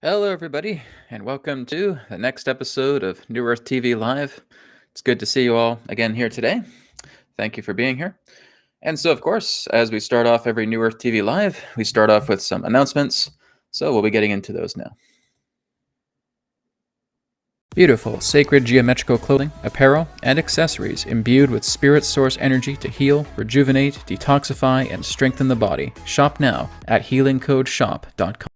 Hello, everybody, and welcome to the next episode of New Earth TV Live. It's good to see you all again here today. Thank you for being here. And so, of course, as we start off every New Earth TV Live, we start off with some announcements. So we'll be getting into those now. Beautiful, sacred geometrical clothing, apparel, and accessories imbued with spirit source energy to heal, rejuvenate, detoxify, and strengthen the body. Shop now at healingcodeshop.com.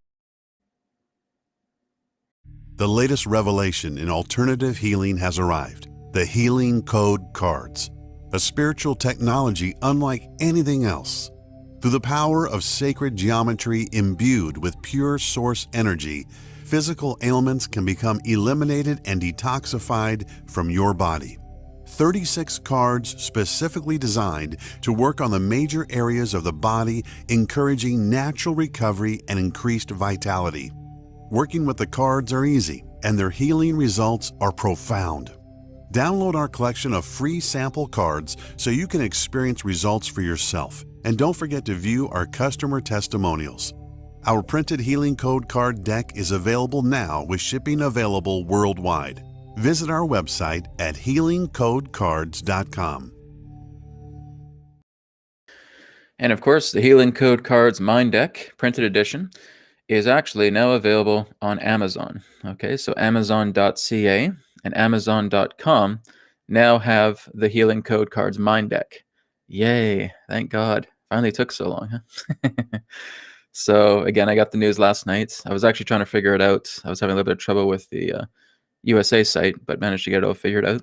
The latest revelation in alternative healing has arrived. The Healing Code Cards, a spiritual technology unlike anything else. Through the power of sacred geometry imbued with pure source energy, physical ailments can become eliminated and detoxified from your body. 36 cards specifically designed to work on the major areas of the body, encouraging natural recovery and increased vitality. Working with the cards are easy, and their healing results are profound. Download our collection of free sample cards so you can experience results for yourself. And don't forget to view our customer testimonials. Our printed Healing Code card deck is available now with shipping available worldwide. Visit our website at healingcodecards.com. And of course, the Healing Code Cards Mind Deck, printed edition, is actually now available on Amazon. Okay, so Amazon.ca and Amazon.com now have the Healing Code Cards Mind Deck. Yay, thank God. Finally took so long, huh? So again, I got the news last night. I was actually trying to figure it out. I was having a little bit of trouble with the USA site, but managed to get it all figured out.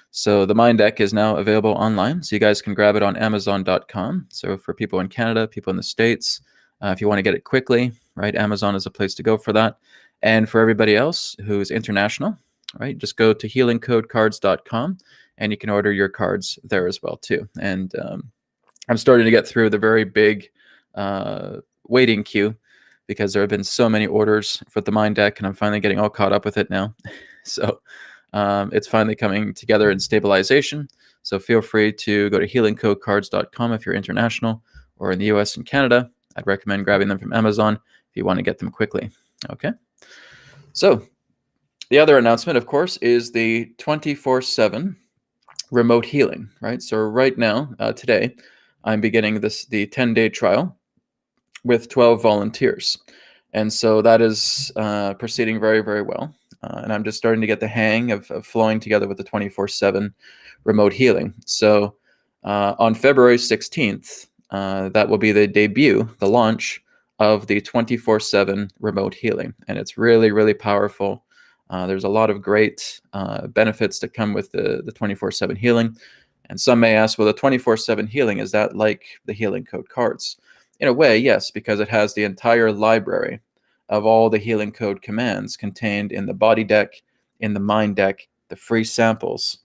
So the Mind Deck is now available online, so you guys can grab it on Amazon.com. So for people in Canada, people in the States, if you want to get it quickly, right, Amazon is a place to go for that. And for everybody else who's international, right, just go to healingcodecards.com and you can order your cards there as well too. And I'm starting to get through the very big waiting queue because there have been so many orders for the Mind Deck, and I'm finally getting all caught up with it now. So it's finally coming together in stabilization. So feel free to go to healingcodecards.com if you're international, or in the US and Canada. I'd recommend grabbing them from Amazon if you want to get them quickly. Okay. So the other announcement, of course, is the 24/7 remote healing, right? So right now, today, I'm beginning the 10-day trial with 12 volunteers. And so that is proceeding very, very well. And I'm just starting to get the hang of flowing together with the 24/7 remote healing. So on February 16th, that will be the debut, the launch of the 24/7 remote healing. And it's really, really powerful. There's a lot of great benefits that come with the 24/7 healing. And some may ask, well, the 24/7 healing, is that like the Healing Code cards? In a way, yes, because it has the entire library of all the Healing Code commands contained in the body deck, in the mind deck, the free samples,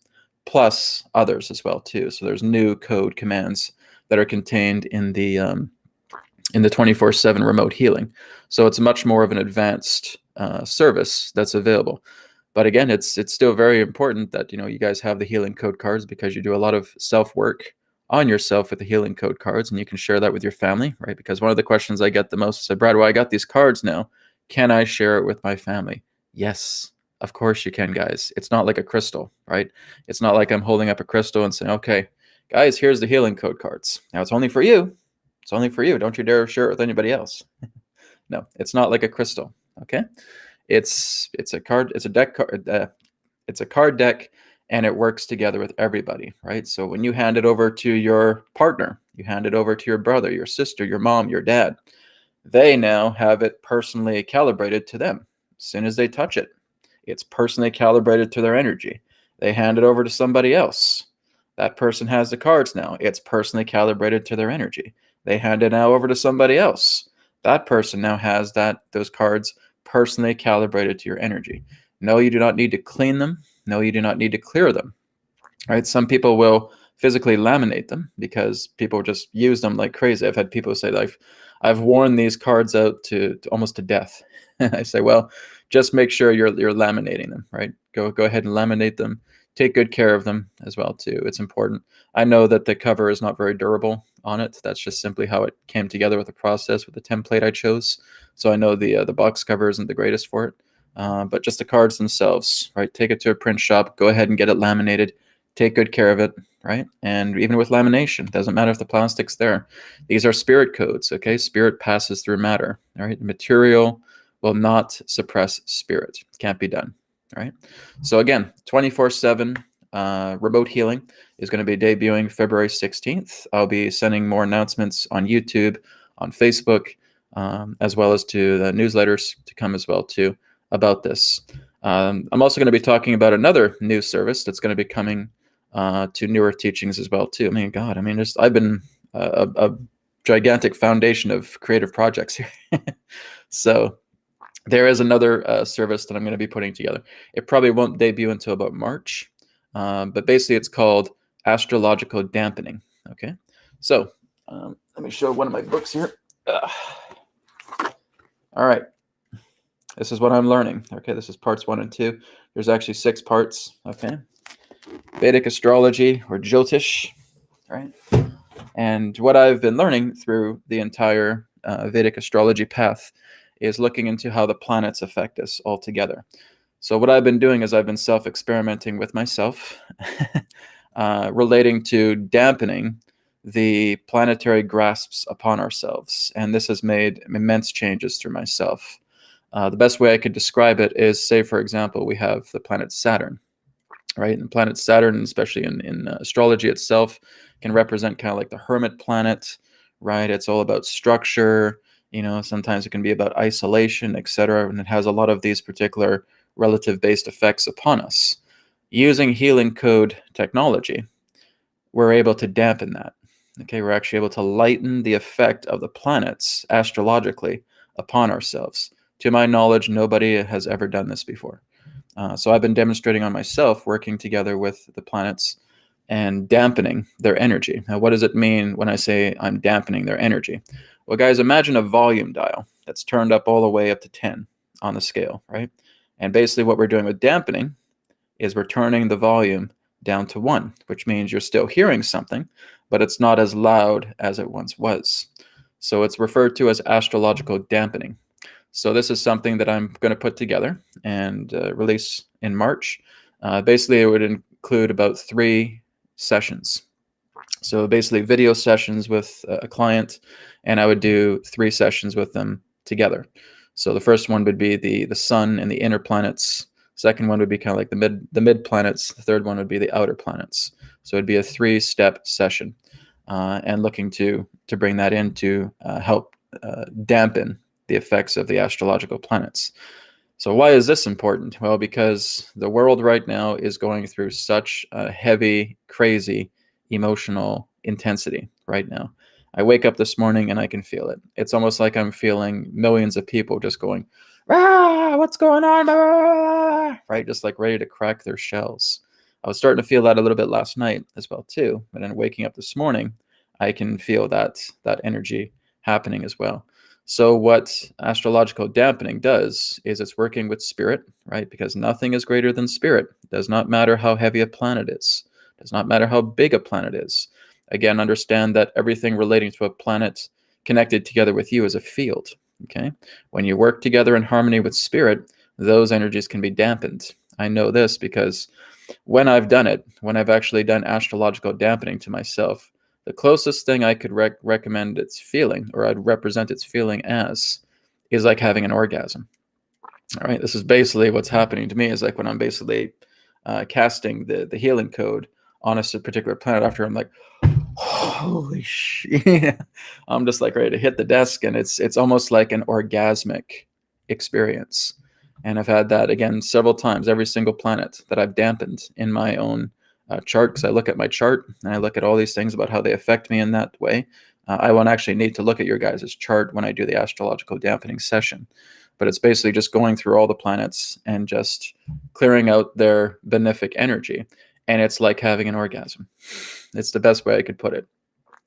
plus others as well too. So there's new code commands that are contained in the 24/7 remote healing. So it's much more of an advanced service that's available. But again, it's still very important that you guys have the Healing Code cards, because you do a lot of self-work on yourself with the Healing Code cards, and you can share that with your family, right? Because one of the questions I get the most is, Brad, well, I got these cards now. Can I share it with my family? Yes, of course you can, guys. It's not like a crystal, right? It's not like I'm holding up a crystal and saying, okay, guys, here's the Healing Code cards. Now it's only for you. It's only for you. Don't you dare share it with anybody else. No, it's not like a crystal. Okay, it's a card. It's a deck card. It's a card deck, and it works together with everybody, right? So when you hand it over to your partner, you hand it over to your brother, your sister, your mom, your dad, they now have it personally calibrated to them. As soon as they touch it, it's personally calibrated to their energy. They hand it over to somebody else. That person has the cards now. It's personally calibrated to their energy. They hand it now over to somebody else. That person now has those cards personally calibrated to your energy. No, you do not need to clean them. No, you do not need to clear them. Right? Some people will physically laminate them because people just use them like crazy. I've had people say that I've worn these cards out to almost to death. I say, well, just make sure you're laminating them, right? Go ahead and laminate them. take good care of them as well too. It's important. I know that the cover is not very durable on it. That's just simply how it came together with the process, with the template I chose. So I know the box cover isn't the greatest for it, but just the cards themselves, right? Take it to a print shop, go ahead and get it laminated, take good care of it, right? And even with lamination, doesn't matter if the plastic's there. These are spirit codes, okay? Spirit passes through matter, all right? Material will not suppress spirit. Can't be done, right? So again, 24/7 remote healing is going to be debuting February 16th. I'll be sending more announcements on YouTube, on Facebook, as well as to the newsletters to come as well too about this. I'm also going to be talking about another new service that's going to be coming to newer teachings as well too. I mean, God, I mean, I've been a gigantic foundation of creative projects here. So there is another service that I'm going to be putting together. It probably won't debut until about March, but basically it's called Astrological Dampening. Okay, so let me show one of my books here. All right, this is what I'm learning. Okay, this is parts 1 and 2. There's actually 6 parts. Okay, Vedic astrology, or Jyotish, right? And what I've been learning through the entire Vedic astrology path is looking into how the planets affect us all together. So what I've been doing is I've been self-experimenting with myself, relating to dampening the planetary grasps upon ourselves. And this has made immense changes through myself. The best way I could describe it is, say, for example, we have the planet Saturn, right? And planet Saturn, especially in astrology itself, can represent kind of like the hermit planet, right? It's all about structure. You know, sometimes it can be about isolation, etc. And it has a lot of these particular relative-based effects upon us. Using healing code technology, we're able to dampen that. Okay, we're actually able to lighten the effect of the planets astrologically upon ourselves. To my knowledge, nobody has ever done this before. So I've been demonstrating on myself, working together with the planets and dampening their energy. Now, what does it mean when I say I'm dampening their energy? Well, guys, imagine a volume dial that's turned up all the way up to 10 on the scale, right? And basically what we're doing with dampening is we're turning the volume down to 1, which means you're still hearing something, but it's not as loud as it once was. So it's referred to as astrological dampening. So this is something that I'm going to put together and release in March. Basically, it would include about 3 sessions. So basically video sessions with a client, and I would do 3 sessions with them together. So the first one would be the sun and the inner planets. Second one would be kind of like the mid planets. The third one would be the outer planets. So it'd be a 3-step session, and looking to bring that in to help dampen the effects of the astrological planets. So why is this important? Well, because the world right now is going through such a heavy, crazy emotional intensity right now. I wake up this morning and I can feel it. It's almost like I'm feeling millions of people just going, ah, what's going on? Ah, right? Just like ready to crack their shells. I was starting to feel that a little bit last night as well too. But then waking up this morning, I can feel that energy happening as well. So what astrological dampening does is it's working with spirit, right? Because nothing is greater than spirit. It does not matter how heavy a planet is. It does not matter how big a planet is. Again, understand that everything relating to a planet connected together with you is a field, okay? When you work together in harmony with spirit, those energies can be dampened. I know this because when I've done it, when I've actually done astrological dampening to myself, the closest thing I could recommend its feeling, or I'd represent its feeling as, is like having an orgasm. All right, this is basically what's happening to me, is like when I'm basically casting the healing code on a particular planet, after I'm like, holy shit, I'm just like ready to hit the desk, and it's almost like an orgasmic experience. And I've had that again several times, every single planet that I've dampened in my own chart, because I look at my chart and I look at all these things about how they affect me in that way. I won't actually need to look at your guys' chart when I do the astrological dampening session, but it's basically just going through all the planets and just clearing out their benefic energy. And it's like having an orgasm. It's the best way I could put it.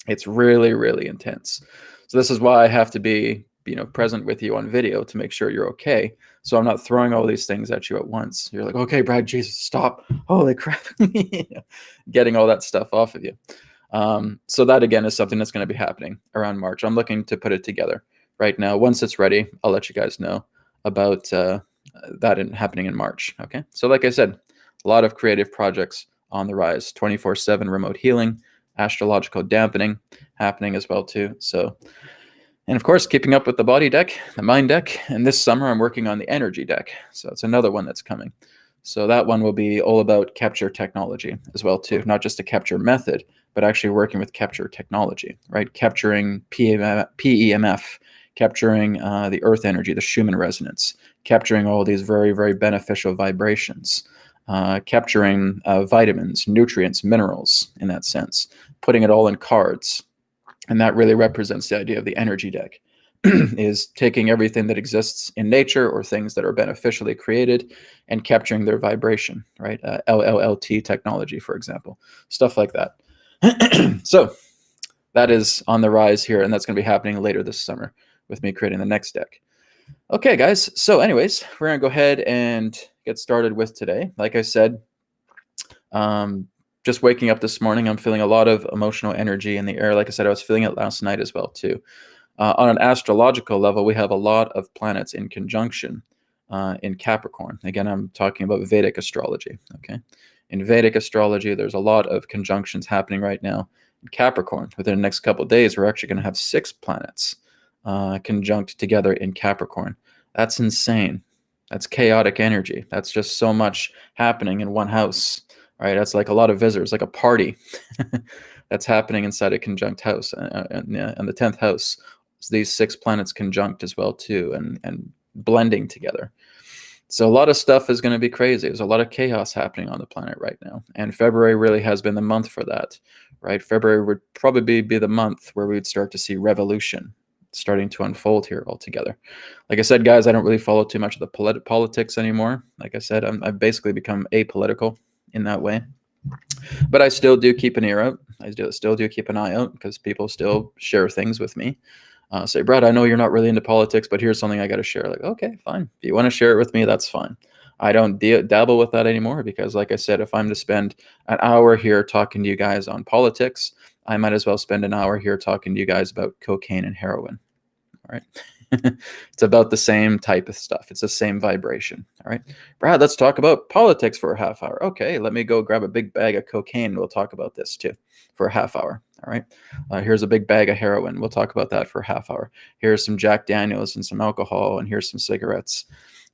It's really, really intense. So this is why I have to be present with you on video to make sure you're okay. So I'm not throwing all these things at you at once. You're like, okay, Brad, Jesus, stop. Holy crap. Getting all that stuff off of you. So that, again, is something that's going to be happening around March. I'm looking to put it together right now. Once it's ready, I'll let you guys know about that happening in March. Okay. So like I said, a lot of creative projects on the rise, 24/7 remote healing, astrological dampening happening as well too. So, and of course, keeping up with the body deck, the mind deck, and this summer I'm working on the energy deck. So it's another one that's coming. So that one will be all about capture technology as well too, not just a capture method, but actually working with capture technology, right? Capturing PEMF, capturing the earth energy, the Schumann resonance, capturing all these very, very beneficial vibrations, capturing vitamins, nutrients, minerals in that sense, putting it all in cards. And that really represents the idea of the energy deck. Is taking everything that exists in nature or things that are beneficially created and capturing their vibration, right? LLT technology, for example, stuff like that. So that is on the rise here, and that's going to be happening later this summer with me creating the next deck. Okay, guys. So anyways, we're going to go ahead and get started with today. Like I said, just waking up this morning, I'm feeling a lot of emotional energy in the air. Like I said, I was feeling it last night as well, too. On an astrological level, we have a lot of planets in conjunction in Capricorn. Again, I'm talking about Vedic astrology, okay? In Vedic astrology, there's a lot of conjunctions happening right now in Capricorn. Within the next couple of days, we're actually going to have 6 planets conjunct together in Capricorn. That's insane. That's chaotic energy. That's just so much happening in one house, right? That's like a lot of visitors, like a party that's happening inside a conjunct house, and the 10th house. So these 6 planets conjunct as well too, and blending together. So a lot of stuff is going to be crazy. There's a lot of chaos happening on the planet right now, and February really has been the month for that, right? February would probably be the month where we would start to see revolution starting to unfold here altogether. Like I said, guys, I don't really follow too much of the politics anymore. Like I said, I've basically become apolitical in that way. But I still do keep an ear out. I still do keep an eye out because people still share things with me. Say, Brad, I know you're not really into politics, but here's something I got to share. Like, okay, fine. If you want to share it with me, that's fine. I don't dabble with that anymore because, like I said, if I'm to spend an hour here talking to you guys on politics, I might as well spend an hour here talking to you guys about cocaine and heroin. All right. It's about the same type of stuff. It's the same vibration. All right. Brad, let's talk about politics for a half hour. Okay, let me go grab a big bag of cocaine and we'll talk about this too for a half hour. All right. Here's a big bag of heroin. We'll talk about that for a half hour. Here's some Jack Daniels and some alcohol, and here's some cigarettes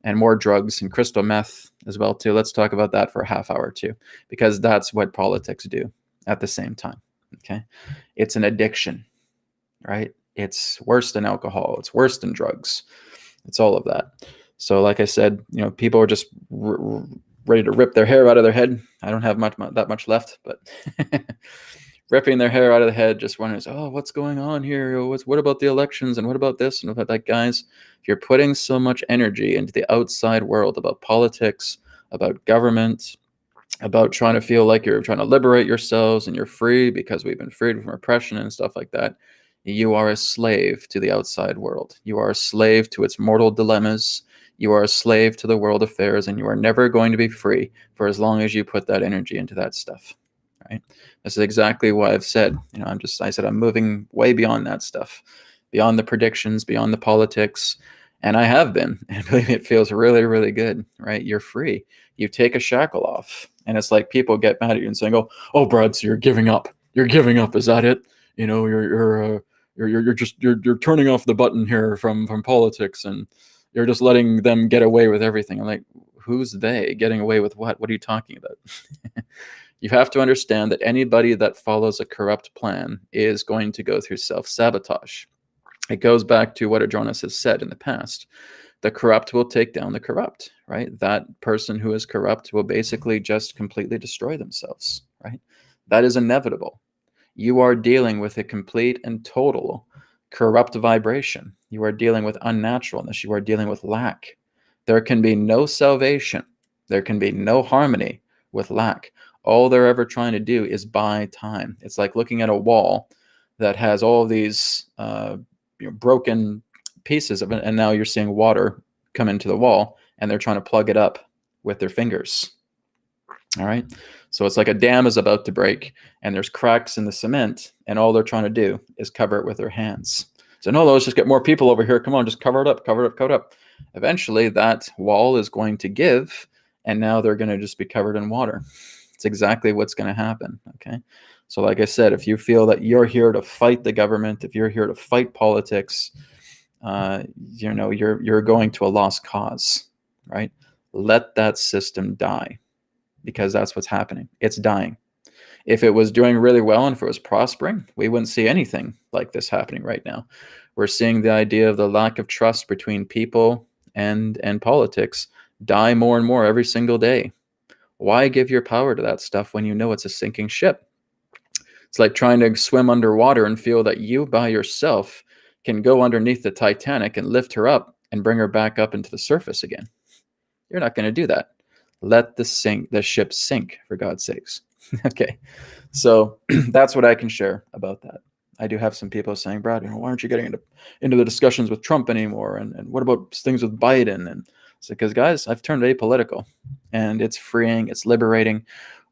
and more drugs and crystal meth as well too. Let's talk about that for a half hour too, because that's what politics do at the same time. Okay. It's an addiction, right? It's worse than alcohol. It's worse than drugs. It's all of that. So like I said, people are just ready to rip their hair out of their head. I don't have that much left, but ripping their hair out of the head, just wondering, oh, what's going on here? What about the elections? And what about this? And what about that, guys? If you're putting so much energy into the outside world about politics, about government, about trying to feel like you're trying to liberate yourselves and you're free because we've been freed from oppression and stuff like that, you are a slave to the outside world. You are a slave to its mortal dilemmas. You are a slave to the world affairs, and you are never going to be free for as long as you put that energy into that stuff. Right? This is exactly why I've said, I said I'm moving way beyond that stuff, beyond the predictions, beyond the politics, and I have been. And believe me, it feels really, really good. Right? You're free. You take a shackle off, and it's like people get mad at you and saying, "Oh, Brad, so you're giving up. You're giving up. Is that it? You're turning off the button here from politics, and you're just letting them get away with everything." I'm like, who's they getting away with what? What are you talking about? You have to understand that anybody that follows a corrupt plan is going to go through self-sabotage. It goes back to what Adronis has said in the past. The corrupt will take down the corrupt, right? That person who is corrupt will basically just completely destroy themselves, right? That is inevitable. You are dealing with a complete and total corrupt vibration. You are dealing with unnaturalness. You are dealing with lack. There can be no salvation. There can be no harmony with lack. All they're ever trying to do is buy time. It's like looking at a wall that has all these broken pieces of it, and now you're seeing water come into the wall, and they're trying to plug it up with their fingers. All right. So it's like a dam is about to break, and there's cracks in the cement, and all they're trying to do is cover it with their hands. So no, let's just get more people over here. Come on, just cover it up, cover it up, cover it up. Eventually, that wall is going to give, and now they're going to just be covered in water. It's exactly what's going to happen. Okay. So like I said, if you feel that you're here to fight the government, if you're here to fight politics, you're going to a lost cause, right? Let that system die, because that's what's happening. It's dying. If it was doing really well and if it was prospering, we wouldn't see anything like this happening right now. We're seeing the idea of the lack of trust between people and politics die more and more every single day. Why give your power to that stuff when you know it's a sinking ship? It's like trying to swim underwater and feel that you by yourself can go underneath the Titanic and lift her up and bring her back up into the surface again. You're not going to do that. Let the ship sink, for God's sakes. Okay, so that's what I can share about that. I do have some people saying, Brad, why aren't you getting into the discussions with Trump anymore? And what about things with Biden? And it's because, guys, I've turned apolitical, and it's freeing, it's liberating.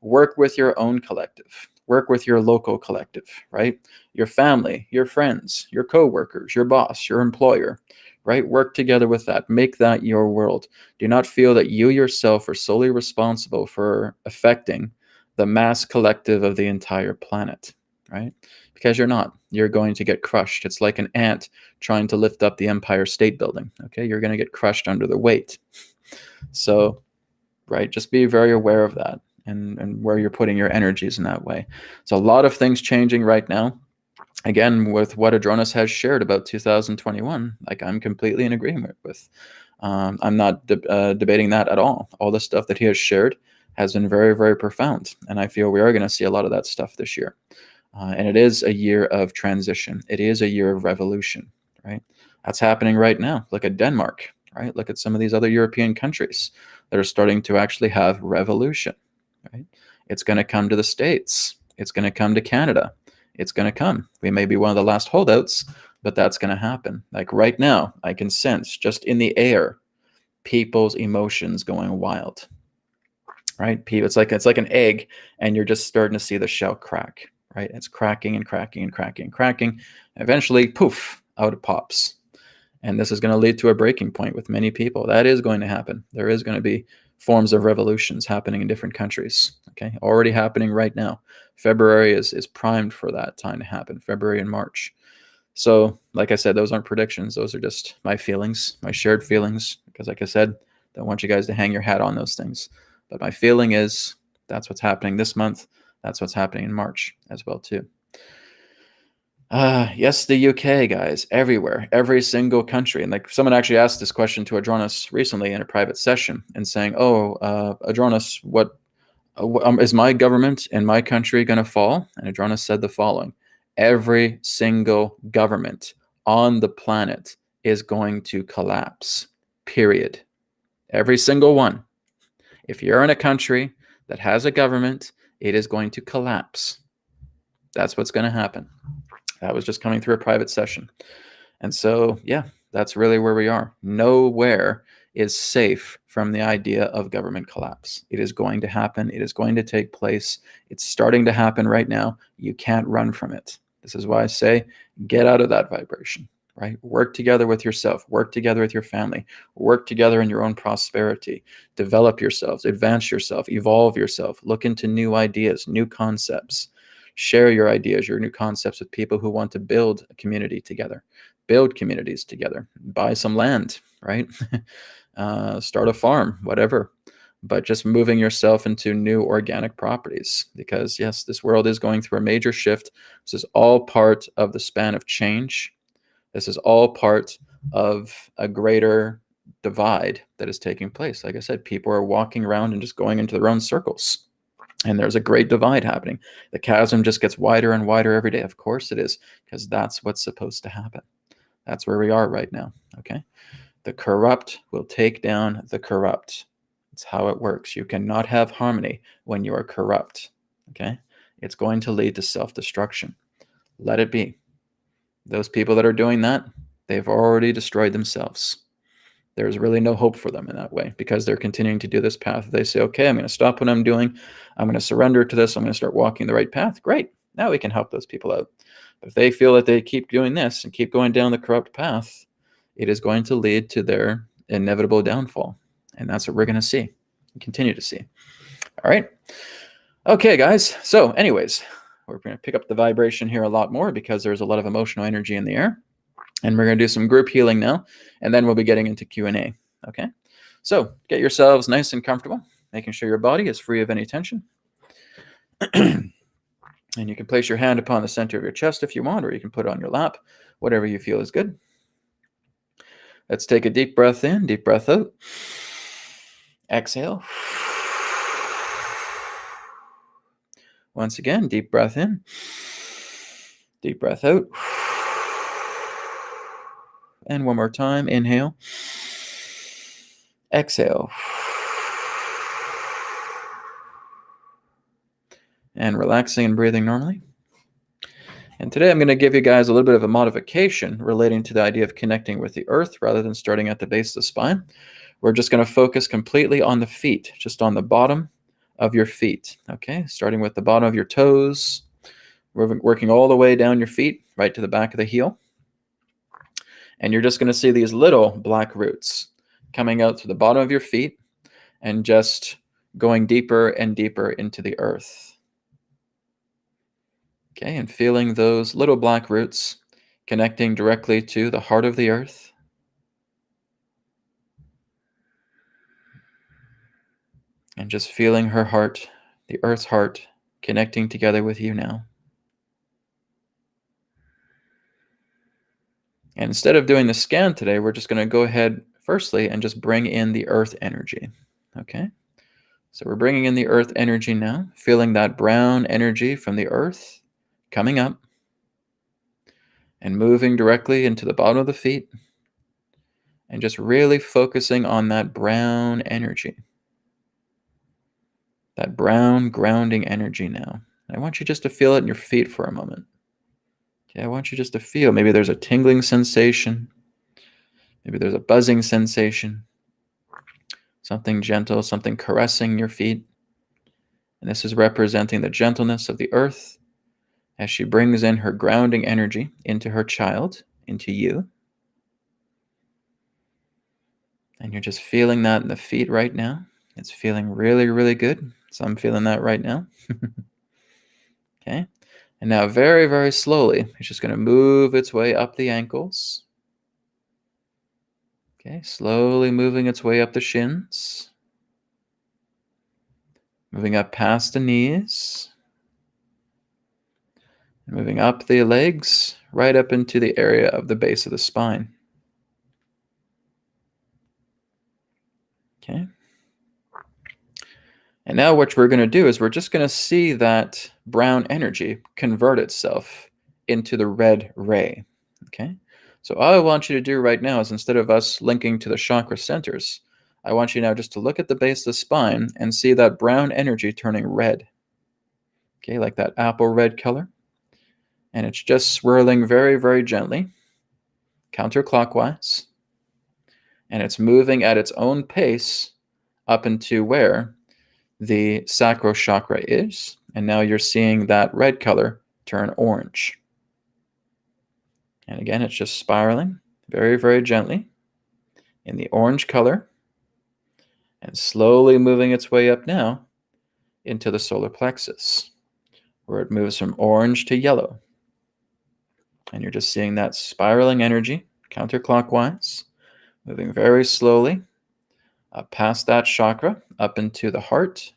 Work with your own collective. Work with your local collective, right? Your family, your friends, your coworkers, your boss, your employer, right? Work together with that. Make that your world. Do not feel that you yourself are solely responsible for affecting the mass collective of the entire planet, right? Because you're not. You're going to get crushed. It's like an ant trying to lift up the Empire State Building, okay? You're going to get crushed under the weight. So, right, just be very aware of that and where you're putting your energies in that way. So a lot of things changing right now. Again, with what Adronis has shared about 2021, like I'm completely in agreement with. I'm not debating that at all. All the stuff that he has shared has been very, very profound. And I feel we are going to see a lot of that stuff this year. And it is a year of transition. It is a year of revolution, right? That's happening right now. Look at Denmark, right? Look at some of these other European countries that are starting to actually have revolution, right? It's going to come to the States. It's going to come to Canada. It's going to come. We may be one of the last holdouts, but that's going to happen. Like right now, I can sense just in the air, people's emotions going wild, right? It's like an egg, and you're just starting to see the shell crack, right? It's cracking and cracking and cracking and cracking. Eventually, poof, out it pops. And this is going to lead to a breaking point with many people. That is going to happen. There is going to be forms of revolutions happening in different countries. Okay, already happening right now. February is primed for that time to happen. February and March. So, like I said, those aren't predictions. Those are just my feelings, my shared feelings. Because, like I said, don't want you guys to hang your hat on those things. But my feeling is that's what's happening this month. That's what's happening in March as well too. Yes, the UK, guys, everywhere, every single country. And like someone actually asked this question to Adronis recently in a private session and saying, Adronis, what is my government in my country going to fall? And Adronis said the following: every single government on the planet is going to collapse, period. Every single one. If you're in a country that has a government, it is going to collapse. That's what's going to happen. That was just coming through a private session. And so, yeah, that's really where we are. Nowhere is safe from the idea of government collapse. It is going to happen. It is going to take place. It's starting to happen right now. You can't run from it. This is why I say, get out of that vibration, right? Work together with yourself. Work together with your family. Work together in your own prosperity. Develop yourselves. Advance yourself. Evolve yourself. Look into new ideas, new concepts. Share your ideas, your new concepts with people who want to build a community together, build communities together, buy some land, right? Start a farm, whatever. But just moving yourself into new organic properties, because yes, this world is going through a major shift. This is all part of the span of change. This is all part of a greater divide that is taking place. Like I said, people are walking around and just going into their own circles. And there's a great divide happening. The chasm just gets wider and wider every day. Of course it is, because that's what's supposed to happen. That's where we are right now, okay? The corrupt will take down the corrupt. That's how it works. You cannot have harmony when you are corrupt, okay? It's going to lead to self-destruction. Let it be. Those people that are doing that, they've already destroyed themselves. There's really no hope for them in that way because they're continuing to do this path. They say, okay, I'm going to stop what I'm doing. I'm going to surrender to this. I'm going to start walking the right path. Great. Now we can help those people out. But if they feel that they keep doing this and keep going down the corrupt path, it is going to lead to their inevitable downfall. And that's what we're going to see, continue to see. All right. Okay, guys. So anyways, we're going to pick up the vibration here a lot more because there's a lot of emotional energy in the air. And we're going to do some group healing now, and then we'll be getting into Q&A. Okay? So get yourselves nice and comfortable, making sure your body is free of any tension. And you can place your hand upon the center of your chest if you want, or you can put it on your lap, whatever you feel is good. Let's take a deep breath in, deep breath out. Exhale. Once again, deep breath in, deep breath out. And one more time, inhale. Exhale. And relaxing and breathing normally. And today I'm going to give you guys a little bit of a modification relating to the idea of connecting with the earth rather than starting at the base of the spine. We're just going to focus completely on the feet, just on the bottom of your feet. Okay, starting with the bottom of your toes, working all the way down your feet, right to the back of the heel. And you're just going to see these little black roots coming out to the bottom of your feet and just going deeper and deeper into the earth. Okay, and feeling those little black roots connecting directly to the heart of the earth. And just feeling her heart, the earth's heart, connecting together with you now. And instead of doing the scan today, we're just going to go ahead firstly and just bring in the earth energy. Okay? So we're bringing in the earth energy now, feeling that brown energy from the earth coming up and moving directly into the bottom of the feet and just really focusing on that brown energy. That brown grounding energy now. I want you just to feel it in your feet for a moment. Okay, I want you just to feel. Maybe there's a tingling sensation. Maybe there's a buzzing sensation. Something gentle, something caressing your feet. And this is representing the gentleness of the earth as she brings in her grounding energy into her child, into you. And you're just feeling that in the feet right now. It's feeling really, really good. So I'm feeling that right now. Okay. And now very, very slowly, it's just going to move its way up the ankles. Okay. Slowly moving its way up the shins. Moving up past the knees. Moving up the legs, right up into the area of the base of the spine. Okay. And now what we're going to do is we're just going to see that brown energy convert itself into the red ray. Okay. So all I want you to do right now is instead of us linking to the chakra centers, I want you now just to look at the base of the spine and see that brown energy turning red. Okay, like that apple red color. And it's just swirling very, very gently, counterclockwise. And it's moving at its own pace up into where the sacral chakra is. And now you're seeing that red color turn orange. And again, it's just spiraling very, very gently in the orange color and slowly moving its way up now into the solar plexus, where it moves from orange to yellow. And you're just seeing that spiraling energy counterclockwise, moving very slowly up past that chakra, up into the heart,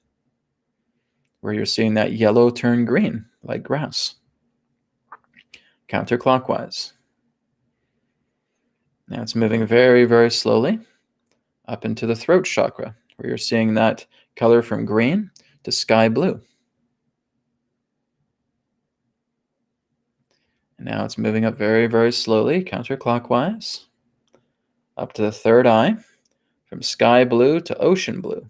where you're seeing that yellow turn green, like grass. Counterclockwise. Now it's moving very, very slowly up into the throat chakra, where you're seeing that color from green to sky blue. And now it's moving up very, very slowly, counterclockwise, up to the third eye, from sky blue to ocean blue.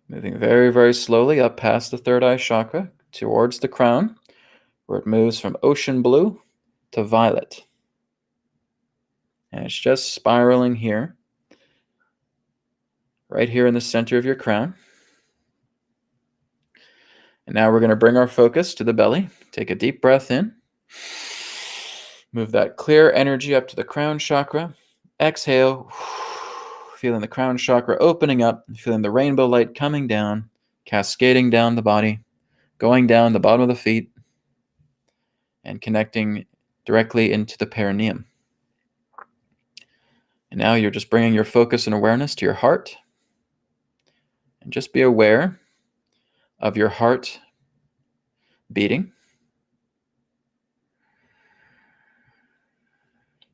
Moving very, very slowly up past the third eye chakra towards the crown, where it moves from ocean blue to violet. And it's just spiraling here, right here in the center of your crown. And now we're going to bring our focus to the belly. Take a deep breath in. Move that clear energy up to the crown chakra. Exhale, feeling the crown chakra opening up, feeling the rainbow light coming down, cascading down the body, going down the bottom of the feet, and connecting directly into the perineum. And now you're just bringing your focus and awareness to your heart. And just be aware of your heart beating.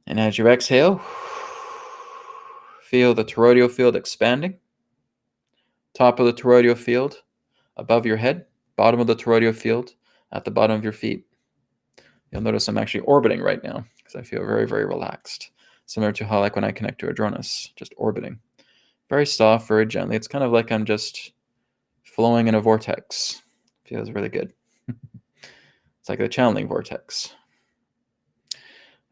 And as you exhale, feel the toroidal field expanding. Top of the toroidal field above your head, bottom of the toroidal field at the bottom of your feet. You'll notice I'm actually orbiting right now because I feel very, very relaxed. Similar to how like when I connect to Adronis, just orbiting. Very soft, very gently. It's kind of like I'm just flowing in a vortex. Feels really good. It's like the channeling vortex.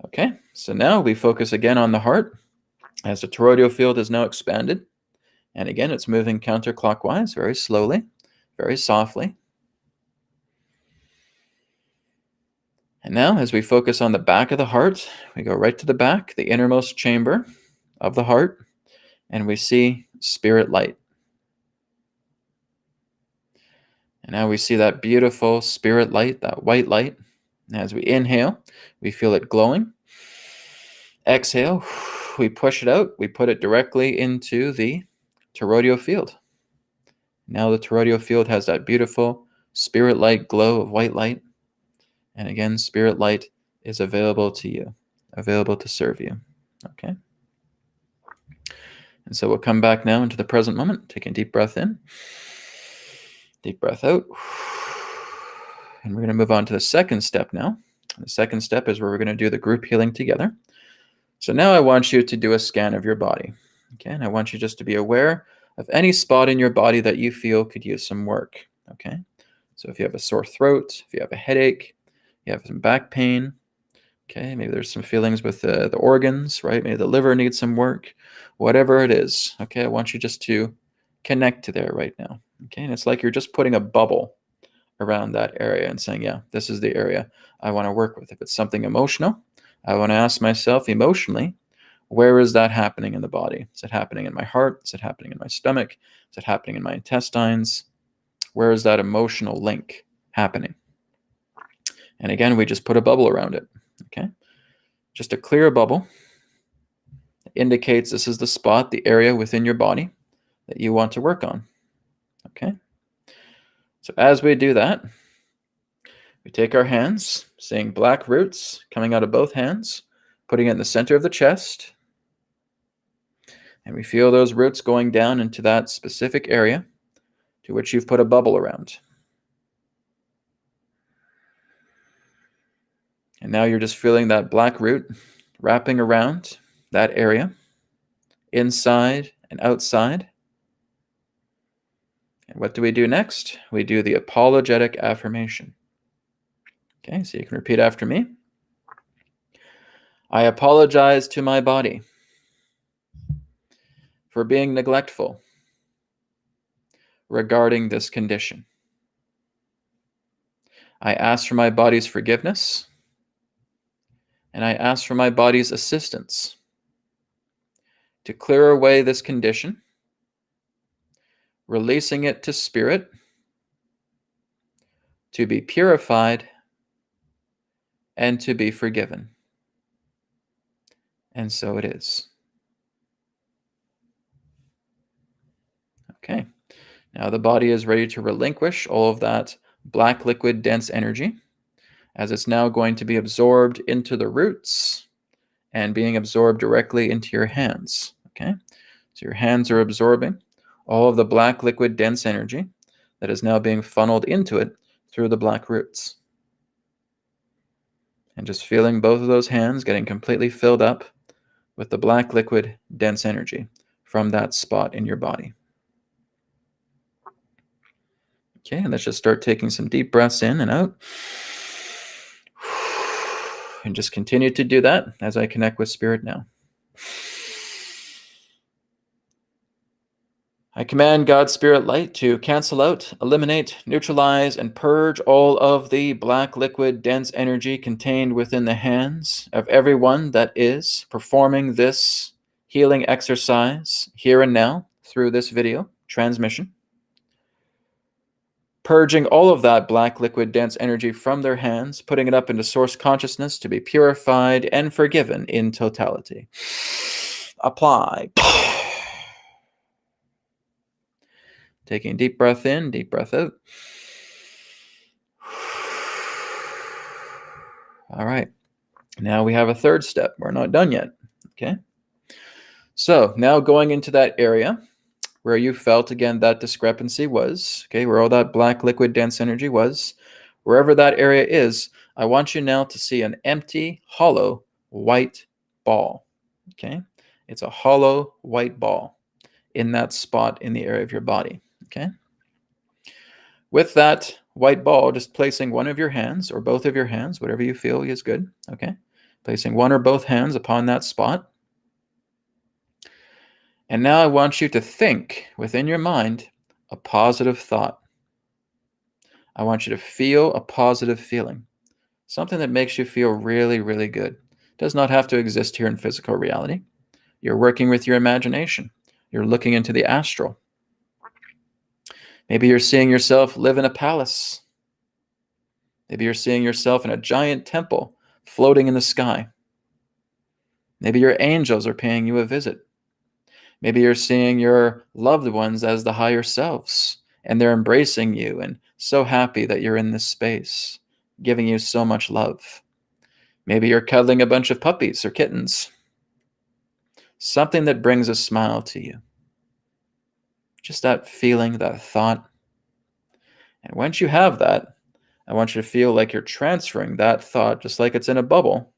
Okay, so now we focus again on the heart as the toroidal field is now expanded. And again, it's moving counterclockwise, very slowly, very softly. And now as we focus on the back of the heart, we go right to the back, the innermost chamber of the heart, and we see spirit light. And now we see that beautiful spirit light, that white light. And as we inhale, we feel it glowing. Exhale, we push it out. We put it directly into the toroidal field. Now the toroidal field has that beautiful spirit light glow of white light. And again, spirit light is available to you, available to serve you. Okay? And so we'll come back now into the present moment, taking a deep breath in, deep breath out. And we're going to move on to the second step now. The second step is where we're going to do the group healing together. So now I want you to do a scan of your body. Okay, and I want you just to be aware of any spot in your body that you feel could use some work. Okay, so if you have a sore throat, if you have a headache, you have some back pain, okay, maybe there's some feelings with the organs, right? Maybe the liver needs some work, whatever it is. Okay, I want you just to connect to there right now. Okay, and it's like you're just putting a bubble around that area and saying, yeah, this is the area I want to work with. If it's something emotional, I want to ask myself emotionally, where is that happening in the body? Is it happening in my heart? Is it happening in my stomach? Is it happening in my intestines? Where is that emotional link happening? And again, we just put a bubble around it, okay? Just a clear bubble indicates this is the spot, the area within your body that you want to work on, okay? So as we do that, we take our hands, seeing black roots coming out of both hands, putting it in the center of the chest, and we feel those roots going down into that specific area to which you've put a bubble around. And now you're just feeling that black root wrapping around that area, inside and outside. And what do we do next? We do the Apologetic Affirmation. Okay, so you can repeat after me. I apologize to my body for being neglectful regarding this condition. I ask for my body's forgiveness, and I ask for my body's assistance to clear away this condition, releasing it to spirit, to be purified, and to be forgiven. And so it is. Okay, now the body is ready to relinquish all of that black liquid dense energy, as it's now going to be absorbed into the roots and being absorbed directly into your hands. Okay, so your hands are absorbing all of the black liquid dense energy that is now being funneled into it through the black roots. And just feeling both of those hands getting completely filled up with the black liquid dense energy from that spot in your body. Okay, and let's just start taking some deep breaths in and out. And just continue to do that as I connect with Spirit now. I command God's Spirit light to cancel out, eliminate, neutralize, and purge all of the black liquid dense energy contained within the hands of everyone that is performing this healing exercise here and now through this video transmission. Purging all of that black liquid dense energy from their hands, putting it up into source consciousness to be purified and forgiven in totality. Apply. Taking a deep breath in, deep breath out. All right. Now we have a third step. We're not done yet. Okay. So now going into that area where you felt, again, that discrepancy was, okay, where all that black liquid dense energy was, wherever that area is, I want you now to see an empty, hollow, white ball. Okay. It's a hollow white ball in that spot in the area of your body. Okay. With that white ball, just placing one of your hands or both of your hands, whatever you feel is good. Okay. Placing one or both hands upon that spot. And now I want you to think within your mind a positive thought. I want you to feel a positive feeling, something that makes you feel really, really good. It does not have to exist here in physical reality. You're working with your imagination. You're looking into the astral. Maybe you're seeing yourself live in a palace. Maybe you're seeing yourself in a giant temple floating in the sky. Maybe your angels are paying you a visit. Maybe you're seeing your loved ones as the higher selves, and they're embracing you and so happy that you're in this space, giving you so much love. Maybe you're cuddling a bunch of puppies or kittens. Something that brings a smile to you. Just that feeling, that thought. And once you have that, I want you to feel like you're transferring that thought, just like it's in a bubble,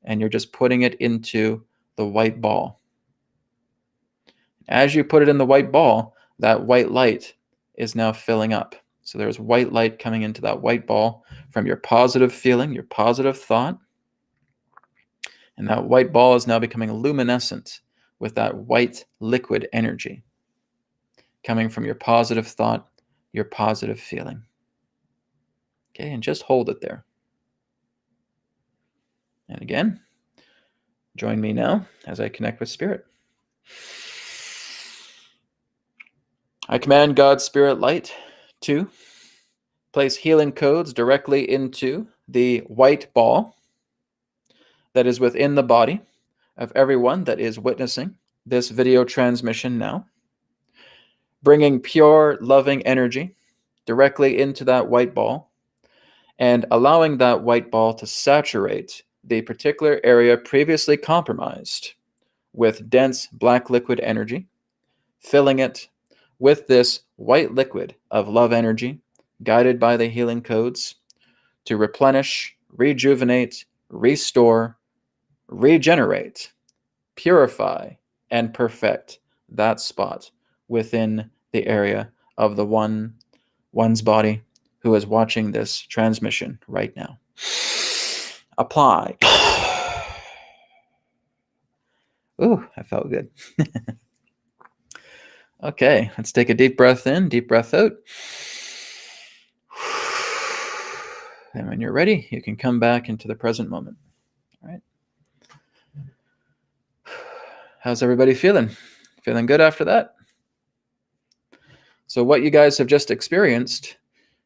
and you're just putting it into the white ball. As you put it in the white ball, that white light is now filling up. So there's white light coming into that white ball from your positive feeling, your positive thought. And that white ball is now becoming luminescent with that white liquid energy coming from your positive thought, your positive feeling. Okay, and just hold it there. And again, join me now as I connect with Spirit. I command God's Spirit light to place healing codes directly into the white ball that is within the body of everyone that is witnessing this video transmission now, bringing pure, loving energy directly into that white ball and allowing that white ball to saturate the particular area previously compromised with dense black liquid energy, filling it with this white liquid of love energy, guided by the healing codes, to replenish, rejuvenate, restore, regenerate, purify, and perfect that spot within the area of the one's body who is watching this transmission right now. Apply. Ooh, that felt good. Okay, let's take a deep breath in, deep breath out. And when you're ready, you can come back into the present moment. All right. How's everybody feeling? Feeling good after that? So what you guys have just experienced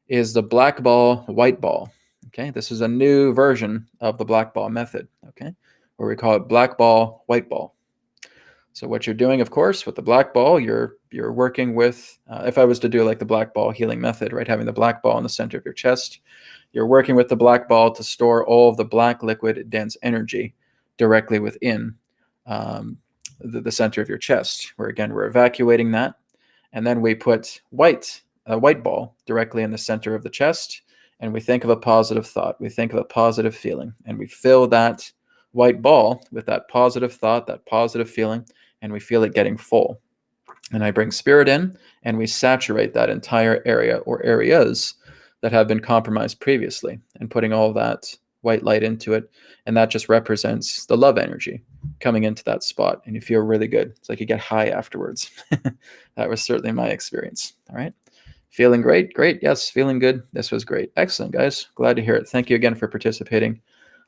is the black ball, white ball. Okay, this is a new version of the black ball method, okay, where we call it black ball, white ball. So what you're doing, of course, with the black ball, you're working with, if I was to do like the black ball healing method, right, having the black ball in the center of your chest, you're working with the black ball to store all of the black liquid dense energy directly within the center of your chest, where again, we're evacuating that. And then we put a white ball directly in the center of the chest, and we think of a positive thought. We think of a positive feeling, and we fill that white ball with that positive thought, that positive feeling, and we feel it getting full. And I bring Spirit in, and we saturate that entire area or areas that have been compromised previously, and putting all that white light into it, and that just represents the love energy coming into that spot, and you feel really good. It's like you get high afterwards. That was certainly my experience. All right. Feeling great? Great. Yes, feeling good. This was great. Excellent, guys. Glad to hear it. Thank you again for participating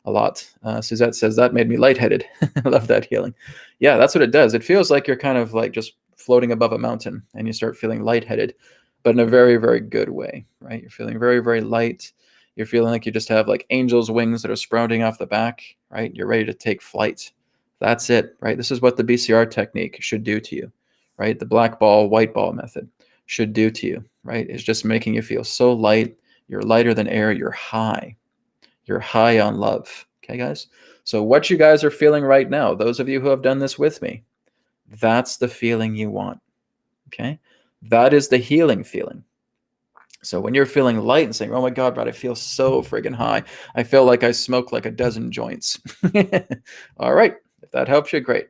a lot. Suzette says, that made me lightheaded. I love that healing. Yeah, that's what it does. It feels like you're kind of like just floating above a mountain and you start feeling lightheaded, but in a very, very good way, right? You're feeling very, very light. You're feeling like you just have like angel's wings that are sprouting off the back, right? You're ready to take flight. That's it, right? This is what the BCR technique should do to you, right? The black ball, white ball method should do to you, right? It's just making you feel so light. You're lighter than air. You're high. You're high on love. Okay, guys? So what you guys are feeling right now, those of you who have done this with me, that's the feeling you want. Okay? That is the healing feeling. So when you're feeling light and saying, oh my God, Brad, I feel so friggin' high. I feel like I smoked like a dozen joints. All right. If that helps you, great.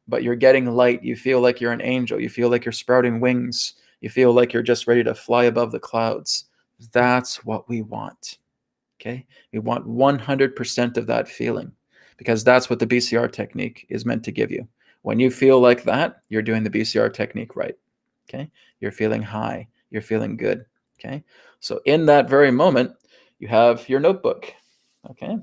But you're getting light. You feel like you're an angel. You feel like you're sprouting wings. You feel like you're just ready to fly above the clouds. That's what we want. Okay? We want 100% of that feeling because that's what the BCR technique is meant to give you. When you feel like that, you're doing the BCR technique right. Okay? You're feeling high. You're feeling good. Okay? So in that very moment, you have your notebook. Okay?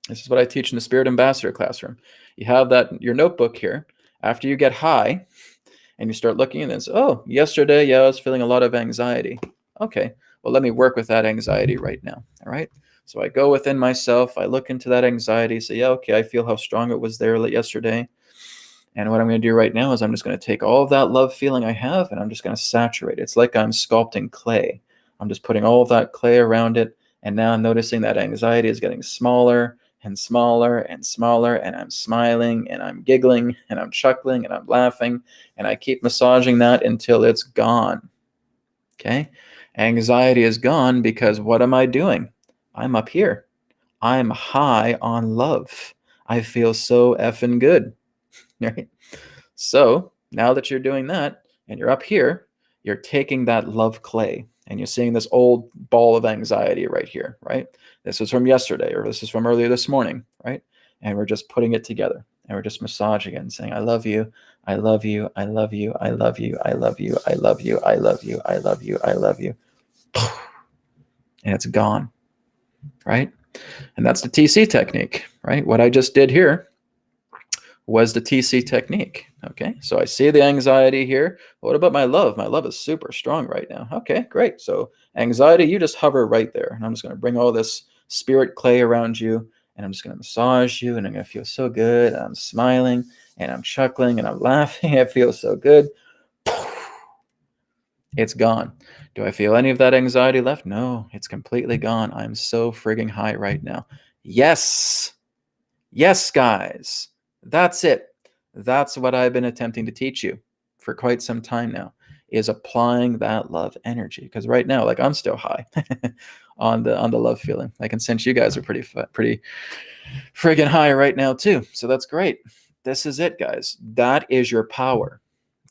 This is what I teach in the Spirit Ambassador classroom. You have that your notebook here. After you get high and you start looking at this, oh, yesterday, yeah, I was feeling a lot of anxiety. Okay, well, let me work with that anxiety right now. All right. So I go within myself. I look into that anxiety. Say, yeah, okay, I feel how strong it was there yesterday. And what I'm going to do right now is I'm just going to take all of that love feeling I have and I'm just going to saturate it. It's like I'm sculpting clay. I'm just putting all of that clay around it. And now I'm noticing that anxiety is getting smaller and smaller and smaller. And I'm smiling and I'm giggling and I'm chuckling and I'm laughing. And I keep massaging that until it's gone. Okay? Anxiety is gone because what am I doing? I'm up here. I'm high on love. I feel so effing good. Right? So now that you're doing that and you're up here, you're taking that love clay and you're seeing this old ball of anxiety right here, right? This is from yesterday or this is from earlier this morning, right? And we're just putting it together and we're just massaging it and saying, I love you, I love you, I love you, I love you, I love you, I love you, I love you, I love you, I love you. And it's gone, right? And that's the TC technique, right? What I just did here was the TC technique. Okay, so I see the anxiety here. What about my love? My love is super strong right now. Okay, great. So anxiety, you just hover right there. And I'm just going to bring all this spirit clay around you. And I'm just going to massage you. And I'm going to feel so good. And I'm smiling. And I'm chuckling. And I'm laughing. It feels so good. It's gone. Do I feel any of that anxiety left? No, it's completely gone. I'm so frigging high right now. Yes. Yes, guys. That's it. That's what I've been attempting to teach you for quite some time now, is applying that love energy. Because right now, like I'm still high on the love feeling. I can sense you guys are pretty friggin' high right now too. So that's great. This is it, guys. That is your power.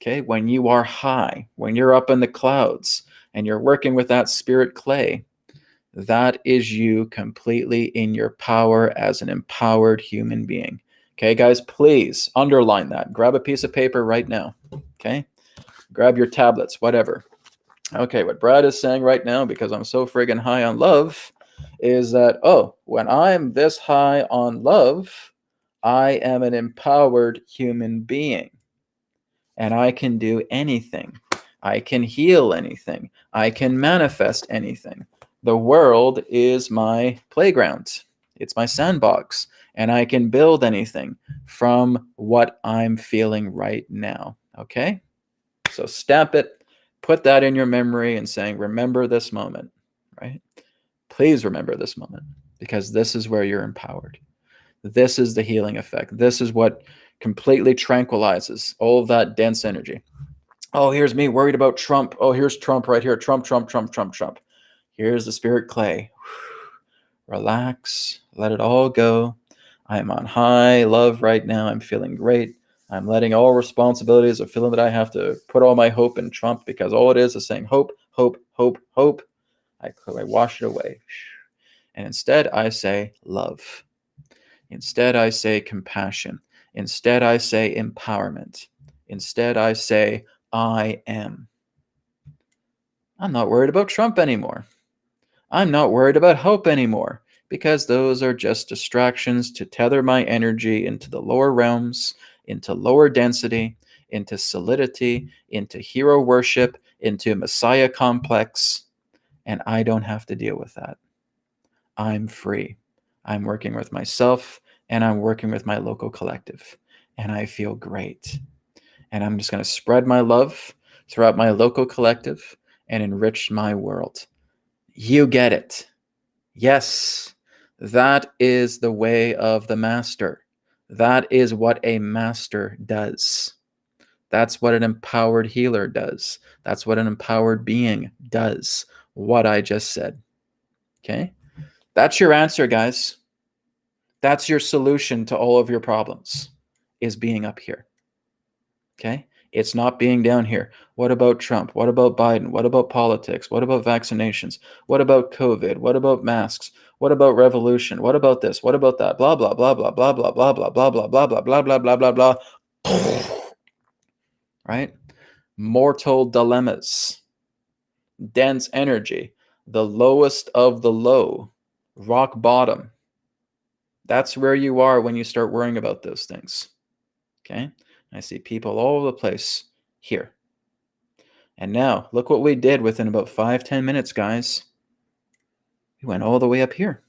Okay, when you are high, when you're up in the clouds and you're working with that spirit clay, that is you completely in your power as an empowered human being. Okay, guys, please underline that. Grab a piece of paper right now. Okay, grab your tablets, whatever. Okay, what Brad is saying right now, because I'm so friggin' high on love, is that, oh, when I'm this high on love, I am an empowered human being. And I can do anything. I can heal anything. I can manifest anything. The world is my playground. It's my sandbox. And I can build anything from what I'm feeling right now. Okay? So stamp it, put that in your memory and saying, remember this moment, right? Please remember this moment because this is where you're empowered. This is the healing effect. This is what completely tranquilizes all of that dense energy. Oh, here's me worried about Trump. Oh, here's Trump right here. Trump, Trump, Trump, Trump, Trump. Here's the spirit clay. Relax. Let it all go. I'm on high love right now. I'm feeling great. I'm letting all responsibilities of feeling that I have to put all my hope in Trump because all it is saying hope, hope, hope, hope. I wash it away. And instead, I say love. Instead, I say compassion. Instead, I say empowerment. Instead, I say I am. I'm not worried about Trump anymore. I'm not worried about hope anymore, because those are just distractions to tether my energy into the lower realms, into lower density, into solidity, into hero worship, into Messiah complex, and I don't have to deal with that. I'm free. I'm working with myself, and I'm working with my local collective, and I feel great. And I'm just going to spread my love throughout my local collective and enrich my world. You get it. Yes, that is the way of the master. That is what a master does. That's what an empowered healer does. That's what an empowered being does. What I just said. Okay? That's your answer, guys. That's your solution to all of your problems, is being up here. Okay? It's not being down here. What about Trump? What about Biden? What about politics? What about vaccinations? What about COVID? What about masks? What about revolution? What about this? What about that? Blah, blah, blah, blah, blah, blah, blah, blah, blah, blah, blah, blah, blah, blah, blah, blah, blah. Right? Mortal dilemmas. Dense energy. The lowest of the low. Rock bottom. That's where you are when you start worrying about those things. Okay? I see people all over the place here. And now, look what we did within about 5-10 minutes, guys. We went all the way up here.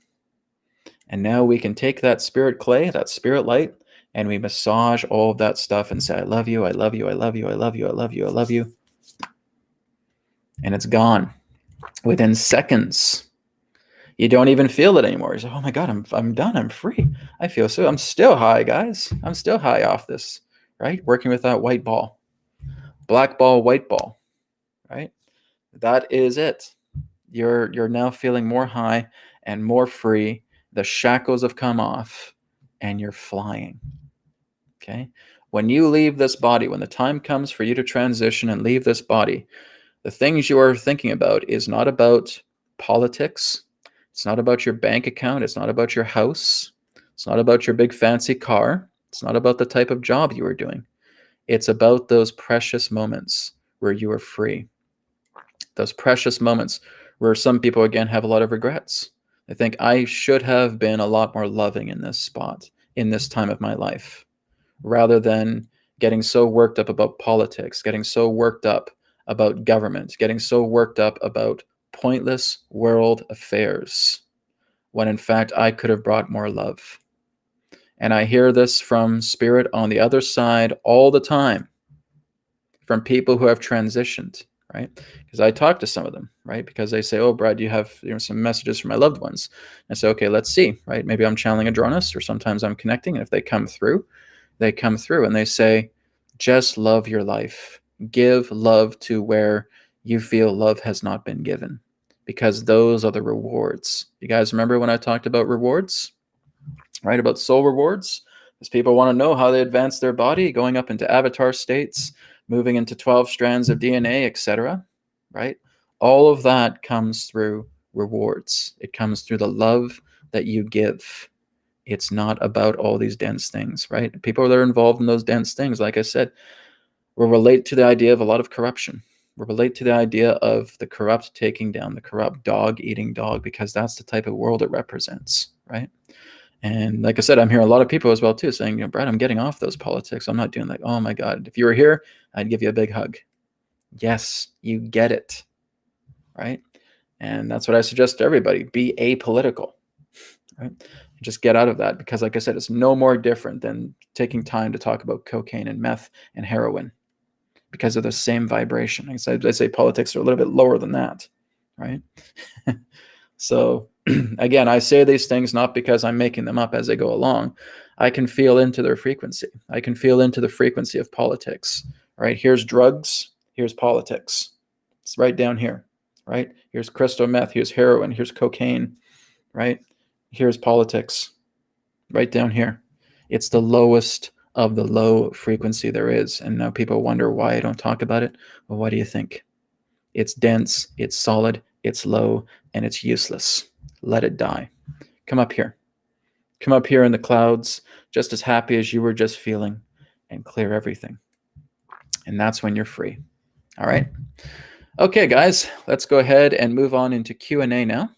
And now we can take that spirit clay, that spirit light, and we massage all of that stuff and say, I love you, I love you, I love you, I love you, I love you, I love you. And it's gone within seconds. You don't even feel it anymore. You say, oh my God, I'm done. I'm free. I feel so. I'm still high, guys. I'm still high off this, right? Working with that white ball, black ball, white ball, right? That is it. You're now feeling more high and more free. The shackles have come off and you're flying. Okay? When you leave this body, when the time comes for you to transition and leave this body, the things you are thinking about is not about politics. It's not about your bank account. It's not about your house. It's not about your big fancy car. It's not about the type of job you are doing. It's about those precious moments where you are free. Those precious moments where some people, again, have a lot of regrets. They think, I should have been a lot more loving in this spot, in this time of my life, rather than getting so worked up about politics, getting so worked up about government, getting so worked up about pointless world affairs, when in fact I could have brought more love. And I hear this from spirit on the other side all the time, from people who have transitioned, right? Because I talk to some of them, right? Because they say, oh, Brad, you have some messages from my loved ones. I say, okay, let's see, right? Maybe I'm channeling Adronis, or sometimes I'm connecting, and if they come through and they say, just love your life. Give love to where you feel love has not been given, because those are the rewards. You guys remember when I talked about rewards, right? About soul rewards? Because people want to know how they advance their body, going up into avatar states, moving into 12 strands of DNA, etc., right? All of that comes through rewards. It comes through the love that you give. It's not about all these dense things, right? People that are involved in those dense things, like I said, will relate to the idea of a lot of corruption. Will relate to the idea of the corrupt taking down the corrupt, dog eating dog, because that's the type of world it represents, right? And like I said, I'm hearing a lot of people as well too saying, Brad, I'm getting off those politics. I'm not doing like, oh my God, if you were here, I'd give you a big hug. Yes, you get it, right? And that's what I suggest to everybody. Be apolitical, right? Just get out of that, because like I said, it's no more different than taking time to talk about cocaine and meth and heroin, because of the same vibration. I say politics are a little bit lower than that, right? So again, I say these things not because I'm making them up as they go along. I can feel into their frequency. I can feel into the frequency of politics, right? Here's drugs, here's politics. It's right down here, right? Here's crystal meth, here's heroin, here's cocaine, right? Here's politics, right down here. It's the lowest of the low frequency there is. And now people wonder why I don't talk about it. Well, what do you think? It's dense, it's solid, it's low, and it's useless. Let it die. Come up here. Come up here in the clouds, just as happy as you were just feeling, and clear everything. And that's when you're free. All right. Okay, guys, let's go ahead and move on into Q&A now.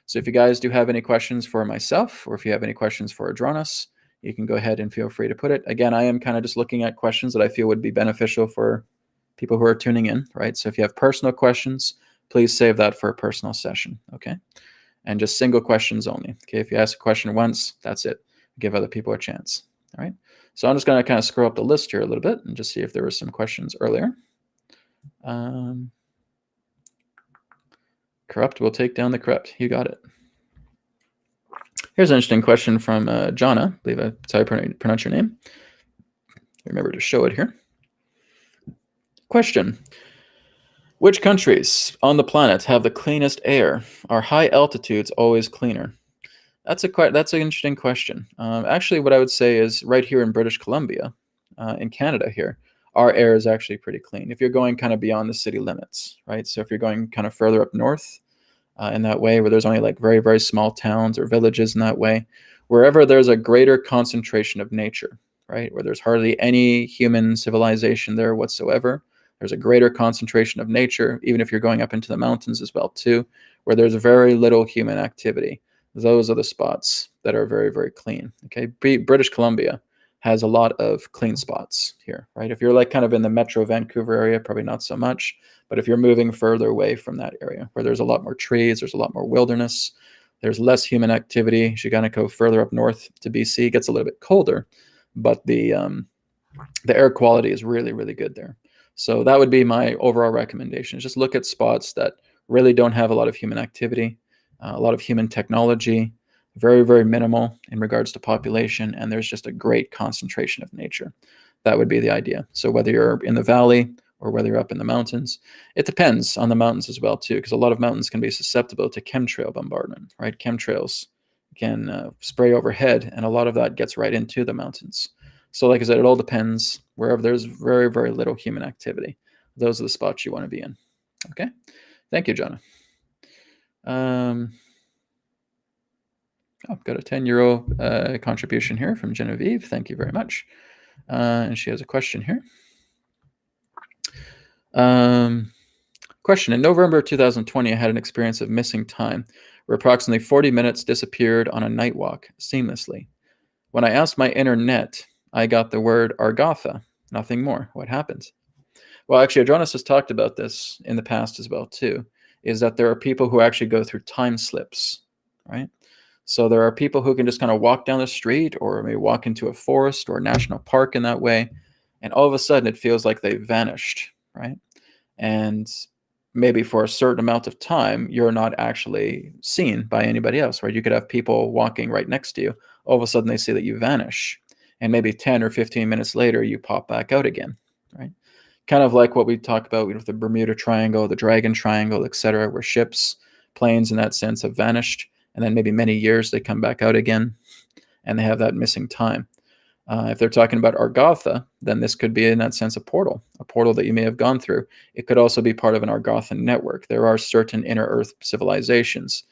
So if you guys do have any questions for myself, or if you have any questions for Adronis, you can go ahead and feel free to put it. Again, I am kind of just looking at questions that I feel would be beneficial for people who are tuning in, right? So if you have personal questions, please save that for a personal session, okay? And just single questions only, okay? If you ask a question once, that's it. Give other people a chance, all right? So I'm just going to kind of scroll up the list here a little bit and just see if there were some questions earlier. Corrupt will take down the corrupt. You got it. Here's an interesting question from Jonna. I believe that's how I pronounce your name. Remember to show it here. Question. Which countries on the planet have the cleanest air? Are high altitudes always cleaner? That's an interesting question. Actually, what I would say is right here in British Columbia, in Canada here, our air is actually pretty clean. If you're going kind of beyond the city limits, right? So if you're going kind of further up north, in that way, where there's only like very, very small towns or villages in that way, wherever there's a greater concentration of nature, right? Where there's hardly any human civilization there whatsoever. There's a greater concentration of nature, even if you're going up into the mountains as well too, where there's very little human activity. Those are the spots that are very, very clean. Okay, British Columbia has a lot of clean spots here, right? If you're like kind of in the Metro Vancouver area, probably not so much. But if you're moving further away from that area where there's a lot more trees, there's a lot more wilderness, there's less human activity. As you kind of go further up north to BC, it gets a little bit colder, but the air quality is really, really good there. So that would be my overall recommendation. Just look at spots that really don't have a lot of human activity, a lot of human technology, very, very minimal in regards to population, and there's just a great concentration of nature. That would be the idea. So whether you're in the valley or whether you're up in the mountains, it depends on the mountains as well too, because a lot of mountains can be susceptible to chemtrail bombardment, right? Chemtrails can spray overhead, and a lot of that gets right into the mountains. So like I said, it all depends. Wherever there's very, very little human activity, those are the spots you want to be in. Okay. Thank you, Jonah. I've got a €10 contribution here from Genevieve. Thank you very much. And she has a question here. Question. In November 2020, I had an experience of missing time where approximately 40 minutes disappeared on a night walk seamlessly. When I asked my internet, I got the word Argatha, nothing more. What happened? Well, actually, Adronis has talked about this in the past as well too, is that there are people who actually go through time slips, right? So there are people who can just kind of walk down the street or maybe walk into a forest or a national park in that way, and all of a sudden it feels like they've vanished, right? And maybe for a certain amount of time, you're not actually seen by anybody else, right? You could have people walking right next to you. All of a sudden they see that you vanish, and maybe 10 or 15 minutes later, you pop back out again, right? Kind of like what we talk about with the Bermuda Triangle, the Dragon Triangle, etc., where ships, planes in that sense have vanished, and then maybe many years they come back out again, and they have that missing time. If they're talking about Argatha, then this could be in that sense a portal that you may have gone through. It could also be part of an Argathan network. There are certain inner Earth civilizations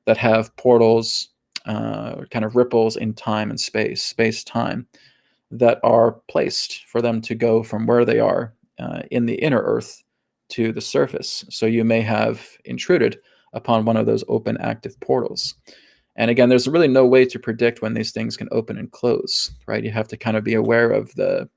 that have portals, kind of ripples in time and space-time, that are placed for them to go from where they are in the inner Earth to the surface. So you may have intruded upon one of those open active portals. And again, there's really no way to predict when these things can open and close, right? You have to kind of be aware of the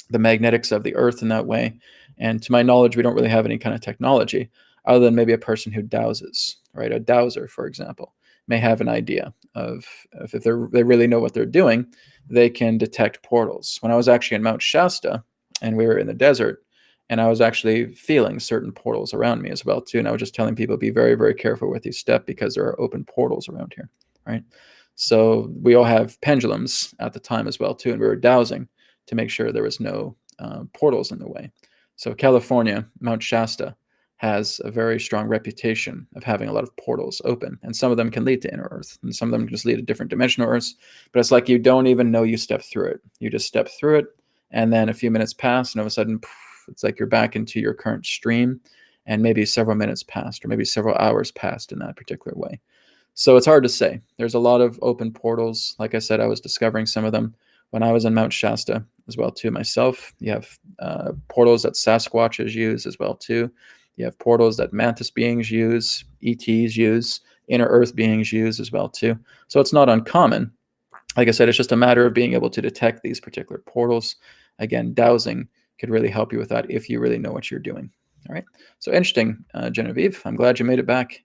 magnetics of the Earth in that way. And to my knowledge, we don't really have any kind of technology other than maybe a person who dowses, right? A dowser, for example, may have an idea of if they really know what they're doing, they can detect portals. When I was actually in Mount Shasta and we were in the desert, and I was actually feeling certain portals around me as well too. And I was just telling people, be very, very careful with you step, because there are open portals around here, right? So we all have pendulums at the time as well too. And we were dowsing to make sure there was no portals in the way. So California, Mount Shasta, has a very strong reputation of having a lot of portals open. And some of them can lead to inner Earth, and some of them can just lead to different dimensional Earths. But it's like you don't even know you step through it. You just step through it, and then a few minutes pass, and all of a sudden, it's like you're back into your current stream, and maybe several minutes passed, or maybe several hours passed in that particular way. So it's hard to say. There's a lot of open portals. Like I said, I was discovering some of them when I was in Mount Shasta as well too myself. You have portals that Sasquatches use as well too. You have portals that mantis beings use, ETs use, inner earth beings use as well too. So it's not uncommon. Like I said, it's just a matter of being able to detect these particular portals. Again, dowsing could really help you with that if you really know what you're doing. All right. So interesting, Genevieve. I'm glad you made it back,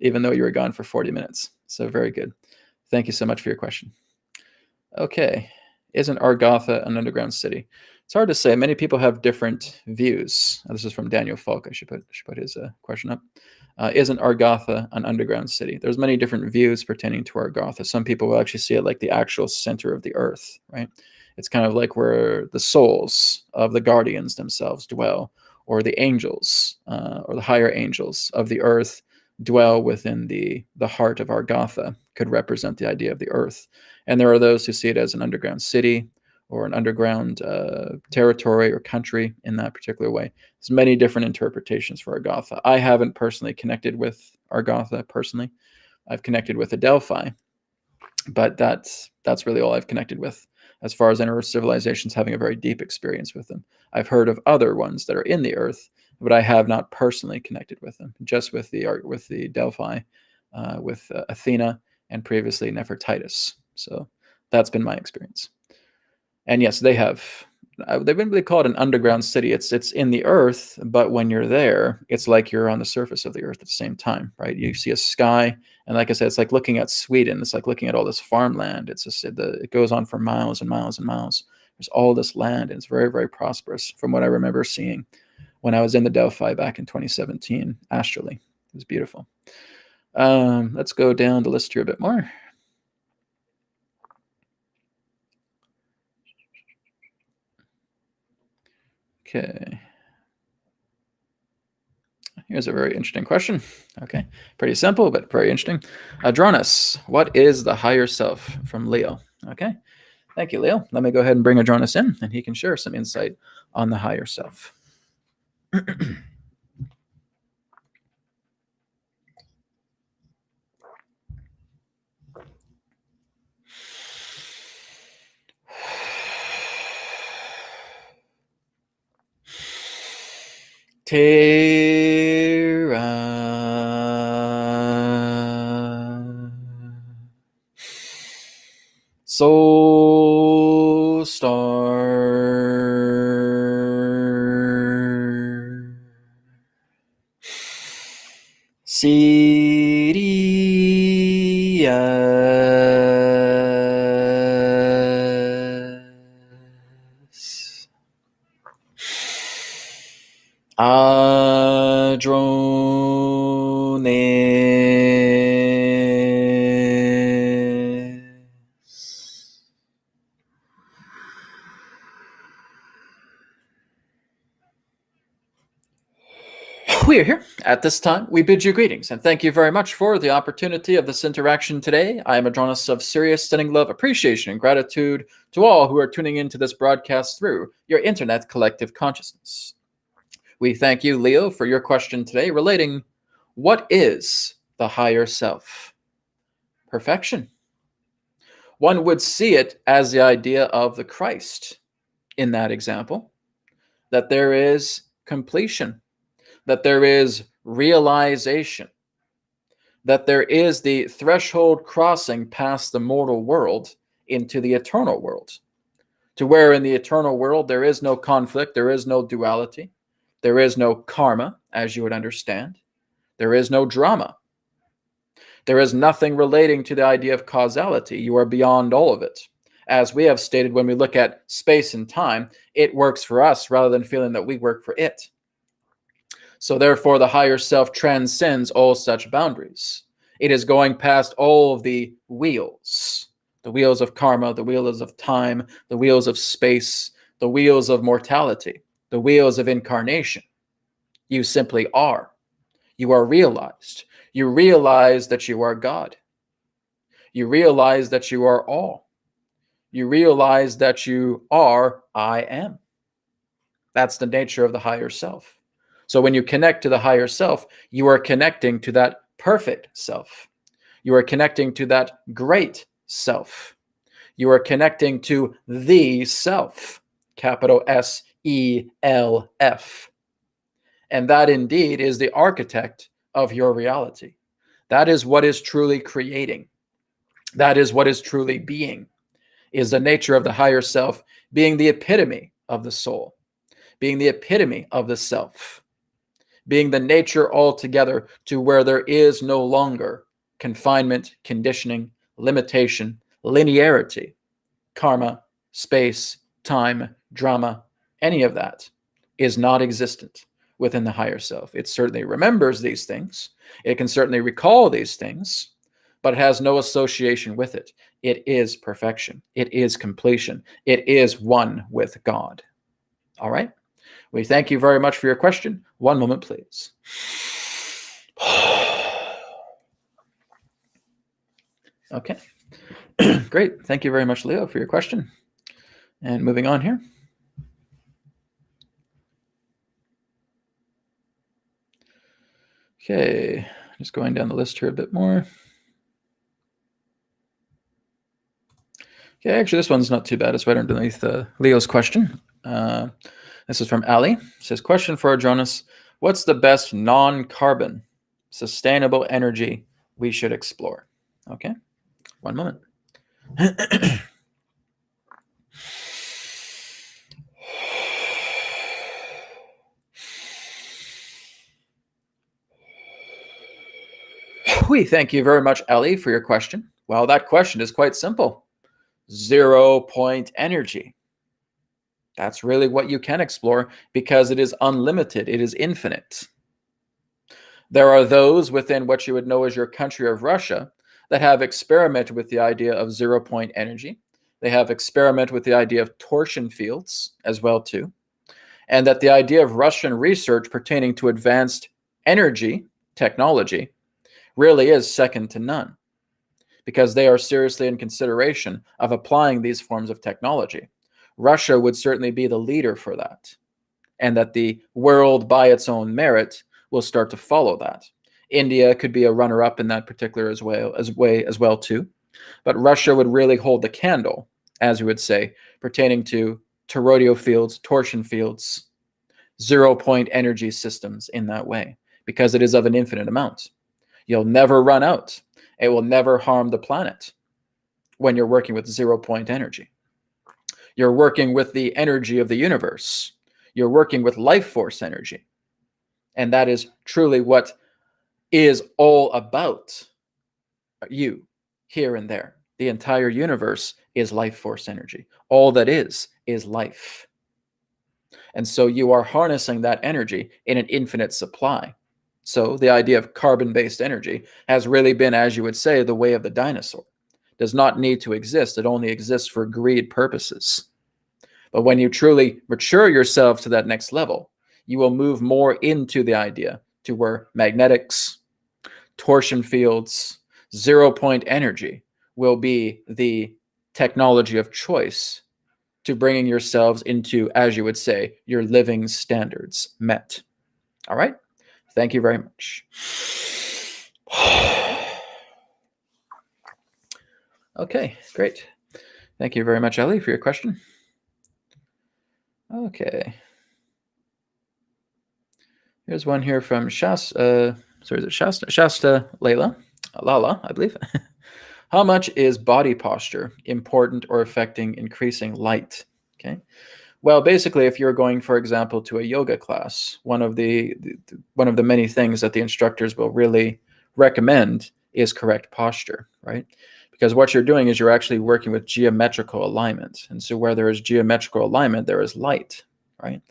even though you were gone for 40 minutes. So very good. Thank you so much for your question. Okay. Isn't Argotha an underground city? It's hard to say. Many people have different views. This is from Daniel Falk. I should put his question up. Isn't Argotha an underground city? There's many different views pertaining to Argotha. Some people will actually see it like the actual center of the earth, right? It's kind of like where the souls of the guardians themselves dwell, or the angels, or the higher angels of the earth dwell within the heart of Argotha, could represent the idea of the earth. And there are those who see it as an underground city or an underground territory or country in that particular way. There's many different interpretations for Argotha. I haven't personally connected with Argotha personally. I've connected with Adelphi, but that's really all I've connected with as far as inner civilizations, having a very deep experience with them. I've heard of other ones that are in the earth, but I have not personally connected with them, just with the Delphi, with Athena, and previously Nefertitis. So that's been my experience. And yes, they've been really called an underground city. It's in the earth, but when you're there, it's like you're on the surface of the earth at the same time, right? You see a sky, and like I said, it's like looking at Sweden. It's like looking at all this farmland. It's just it goes on for miles and miles and miles. There's all this land, and it's very, very prosperous from what I remember seeing when I was in the Delphi back in 2017, astrally. It was beautiful. Let's go down the list here a bit more. Okay. Here's a very interesting question. Okay. Pretty simple, but very interesting. Adronis, what is the higher self? From Leo. Okay. Thank you, Leo. Let me go ahead and bring Adronis in, and he can share some insight on the higher self. Terra. Soul Star. Sirius. Adronis. We are here. At this time, we bid you greetings, and thank you very much for the opportunity of this interaction today. I am Adronis of Sirius, sending love, appreciation, and gratitude to all who are tuning into this broadcast through your internet collective consciousness. We thank you, Leo, for your question today relating, what is the higher self? Perfection. One would see it as the idea of the Christ in that example, that there is completion, that there is realization, that there is the threshold crossing past the mortal world into the eternal world, to where in the eternal world there is no conflict, there is no duality, there is no karma, as you would understand, there is no drama. There is nothing relating to the idea of causality. You are beyond all of it. As we have stated, when we look at space and time, it works for us rather than feeling that we work for it. So therefore, the higher self transcends all such boundaries. It is going past all of the wheels of karma, the wheels of time, the wheels of space, the wheels of mortality, the wheels of incarnation. You simply are. You are realized. You realize that you are God. You realize that you are all. You realize that you are I am. That's the nature of the higher self. So when you connect to the higher self, you are connecting to that perfect self. You are connecting to that great self. You are connecting to the self, capital SELF. And that indeed is the architect of your reality. That is what is truly creating. That is what is truly being, is the nature of the higher self being the epitome of the soul, being the epitome of the self, being the nature altogether to where there is no longer confinement, conditioning, limitation, linearity, karma, space, time, drama, any of that is not existent within the higher self. It certainly remembers these things. It can certainly recall these things, but it has no association with it. It is perfection. It is completion. It is one with God. All right? We thank you very much for your question. One moment, please. Okay. Great. Thank you very much, Leo, for your question. And moving on here. Okay. Just going down the list here a bit more. Okay, actually, this one's not too bad. It's right underneath Leo's question. This is from Ali. It says, question for Adronis. What's the best non-carbon sustainable energy we should explore? Okay, one moment. We thank you very much, Ali, for your question. Well, that question is quite simple. 0 point energy. That's really what you can explore because it is unlimited. It is infinite. There are those within what you would know as your country of Russia that have experimented with the idea of 0 point energy. They have experimented with the idea of torsion fields as well too. And that the idea of Russian research pertaining to advanced energy technology really is second to none, because they are seriously in consideration of applying these forms of technology. Russia would certainly be the leader for that, and that the world by its own merit will start to follow that. India could be a runner-up in that particular as well too, but Russia would really hold the candle, as you would say, pertaining to toroidal fields, torsion fields, 0 point energy systems in that way, because it is of an infinite amount. You'll never run out. It will never harm the planet when you're working with 0 point energy. You're working with the energy of the universe. You're working with life force energy. And that is truly what is all about you here and there. The entire universe is life force energy. All that is life. And so you are harnessing that energy in an infinite supply. So the idea of carbon-based energy has really been, as you would say, the way of the dinosaur. It does not need to exist. It only exists for greed purposes. But when you truly mature yourself to that next level, you will move more into the idea to where magnetics, torsion fields, 0 point energy will be the technology of choice to bringing yourselves into, as you would say, your living standards met. All right? Thank you very much. Okay, great. Thank you very much, Ellie, for your question. Okay. Here's one here from Shasta Lala, I believe. How much is body posture important or affecting increasing light? Okay. Well, basically, if you're going, for example, to a yoga class, one of the many things that the instructors will really recommend is correct posture, right? Because what you're doing is you're actually working with geometrical alignment. And so where there is geometrical alignment, there is light, right?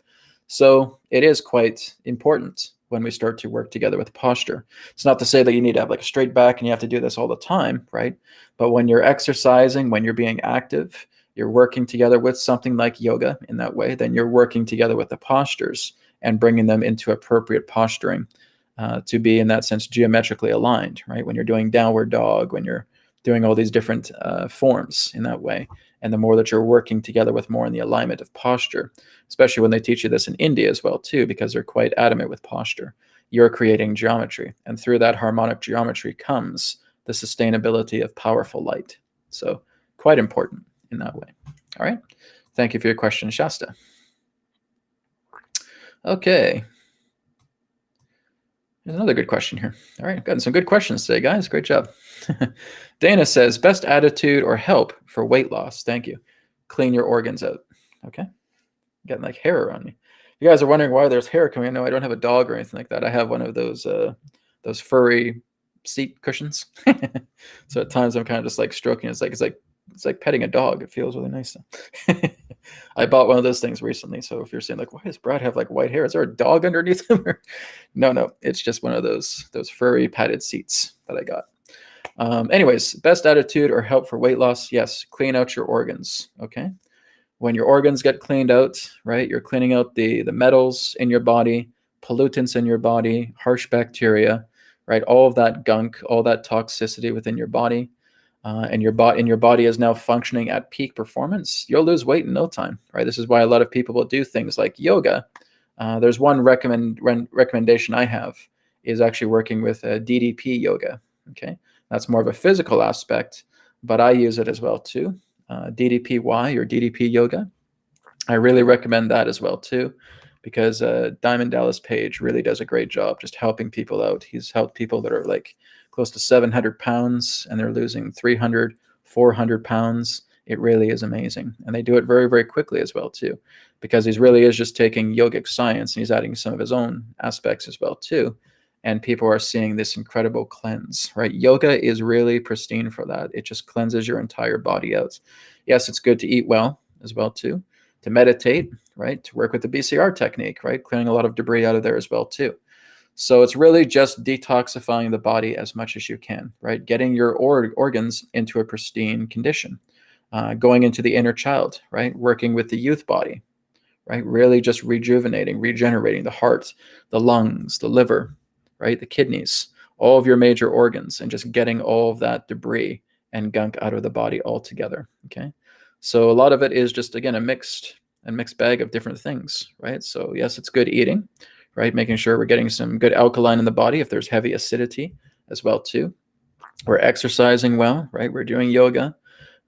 So it is quite important when we start to work together with posture. It's not to say that you need to have like a straight back and you have to do this all the time, right? But when you're exercising, when you're being active, you're working together with something like yoga in that way, then you're working together with the postures and bringing them into appropriate posturing to be, in that sense, geometrically aligned, right? When you're doing downward dog, when you're doing all these different forms in that way. And the more that you're working together with more in the alignment of posture, especially when they teach you this in India as well too, because they're quite adamant with posture, you're creating geometry. And through that harmonic geometry comes the sustainability of powerful light. So quite important in that way. All right. Thank you for your question, Shasta. Okay. There's another good question here. All right, gotten some good questions today, guys. Great job. Dana says, best attitude or help for weight loss? Thank you. Clean your organs out. Okay. Getting like hair around me. You guys are wondering why there's hair coming. No, I don't have a dog or anything like that. I have one of those furry seat cushions. So at times I'm kind of just like stroking. It's like petting a dog. It feels really nice. I bought one of those things recently. So if you're saying like, why does Brad have like white hair? Is there a dog underneath him? No, it's just one of those furry padded seats that I got. Anyways, best attitude or help for weight loss? Yes, clean out your organs. Okay. When your organs get cleaned out, right, you're cleaning out the metals in your body, pollutants in your body, harsh bacteria, right, all of that gunk, all that toxicity within your body, and your body is now functioning at peak performance, you'll lose weight in no time, right? This is why a lot of people will do things like yoga. There's one recommendation I have is actually working with Ddp Yoga. Okay, that's more of a physical aspect, but I use it as well too. DDPY or DDP Yoga. I really recommend that as well too, because Diamond Dallas Page really does a great job just helping people out. He's helped people that are like close to 700 pounds and they're losing 300, 400 pounds. It really is amazing. And they do it very, very quickly as well too, because he really is just taking yogic science and he's adding some of his own aspects as well too. And people are seeing this incredible cleanse, right? Yoga is really pristine for that. It just cleanses your entire body out. Yes, it's good to eat well as well too, to meditate, right? To work with the BCR technique, right? Clearing a lot of debris out of there as well too. So it's really just detoxifying the body as much as you can, right? Getting your organs into a pristine condition, going into the inner child, right? Working with the youth body, right? Really just rejuvenating, regenerating the heart, the lungs, the liver, right? The kidneys, all of your major organs, and just getting all of that debris and gunk out of the body altogether. Okay. So a lot of it is just, again, a mixed bag of different things, right? So yes, it's good eating, right? Making sure we're getting some good alkaline in the body if there's heavy acidity as well too. We're exercising well, right? We're doing yoga.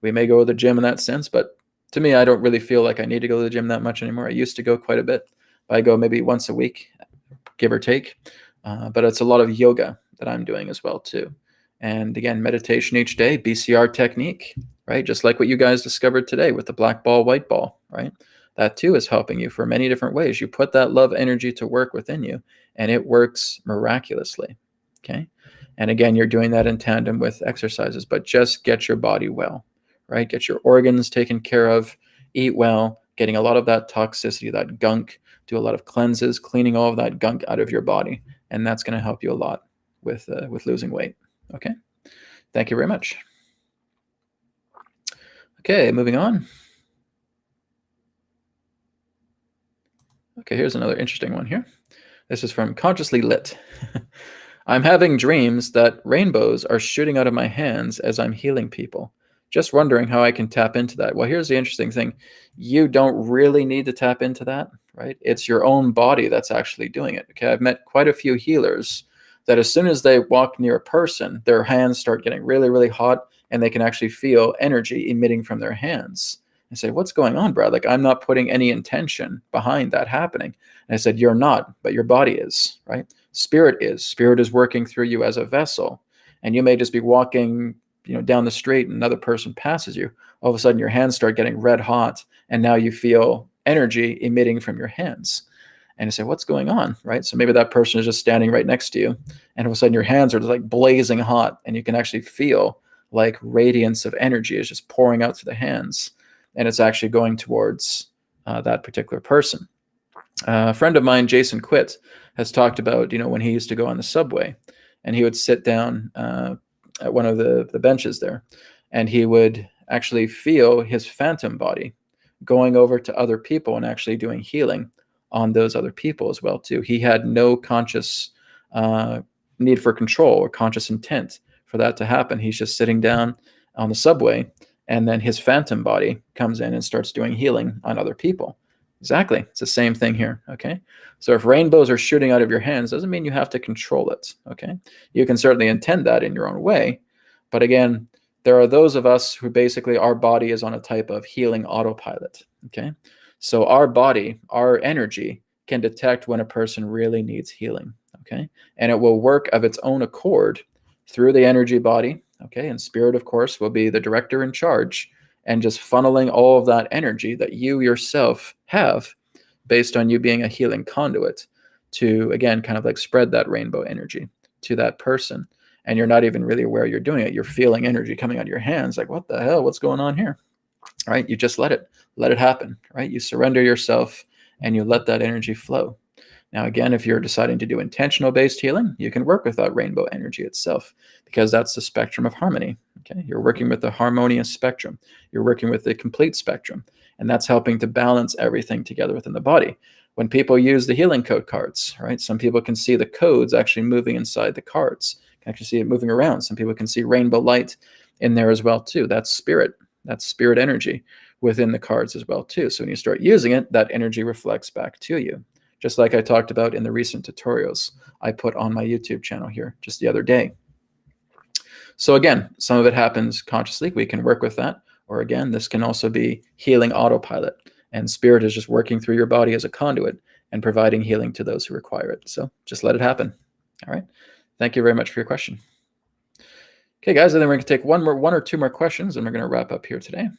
We may go to the gym in that sense, but to me, I don't really feel like I need to go to the gym that much anymore. I used to go quite a bit. I go maybe once a week, give or take. But it's a lot of yoga that I'm doing as well too. And again, meditation each day, BCR technique, right? Just like what you guys discovered today with the black ball, white ball, right? That too is helping you for many different ways. You put that love energy to work within you and it works miraculously. Okay. And again, you're doing that in tandem with exercises, but just get your body well, right? Get your organs taken care of, eat well, getting a lot of that toxicity, that gunk, do a lot of cleanses, cleaning all of that gunk out of your body. And that's going to help you a lot with losing weight. Okay. Thank you very much. Okay, moving on. Okay, here's another interesting one here. This is from Consciously Lit. I'm having dreams that rainbows are shooting out of my hands as I'm healing people. Just wondering how I can tap into that. Well, here's the interesting thing. You don't really need to tap into that, right? It's your own body that's actually doing it. Okay, I've met quite a few healers that as soon as they walk near a person, their hands start getting really, really hot and they can actually feel energy emitting from their hands. And say, what's going on, Brad? Like, I'm not putting any intention behind that happening. And I said, you're not, but your body is, right? Spirit is. Spirit is working through you as a vessel. And you may just be walking, down the street and another person passes you. All of a sudden your hands start getting red hot and now you feel energy emitting from your hands. And you say, what's going on, right? So maybe that person is just standing right next to you and all of a sudden your hands are just like blazing hot and you can actually feel like radiance of energy is just pouring out through the hands. And it's actually going towards that particular person. A friend of mine, Jason Quitt, has talked about, when he used to go on the subway and he would sit down at one of the benches there, and he would actually feel his phantom body going over to other people and actually doing healing on those other people as well too. He had no conscious need for control or conscious intent for that to happen. He's just sitting down on the subway, and then his phantom body comes in and starts doing healing on other people. Exactly. It's the same thing here. Okay. So if rainbows are shooting out of your hands, doesn't mean you have to control it. Okay. You can certainly intend that in your own way, But again, there are those of us who basically our body is on a type of healing autopilot. Okay. So our body, our energy can detect when a person really needs healing. Okay. And it will work of its own accord through the energy body. Okay. And spirit, of course, will be the director in charge and just funneling all of that energy that you yourself have based on you being a healing conduit to, again, kind of like spread that rainbow energy to that person. And you're not even really aware you're doing it. You're feeling energy coming out of your hands. Like, what the hell? What's going on here? Right? You just let it happen. Right? You surrender yourself and you let that energy flow. Now, again, if you're deciding to do intentional based healing, you can work with that rainbow energy itself because that's the spectrum of harmony. Okay. You're working with the harmonious spectrum. You're working with the complete spectrum. And that's helping to balance everything together within the body. When people use the healing code cards, right? Some people can see the codes actually moving inside the cards. You can actually see it moving around. Some people can see rainbow light in there as well too. That's spirit energy within the cards as well too. So when you start using it, that energy reflects back to you. Just like I talked about in the recent tutorials I put on my YouTube channel here just the other day. So again, some of it happens consciously. We can work with that. Or again, this can also be healing autopilot. And spirit is just working through your body as a conduit and providing healing to those who require it. So just let it happen. All right. Thank you very much for your question. Okay, guys, and then we're going to take one or two more questions, and we're going to wrap up here today.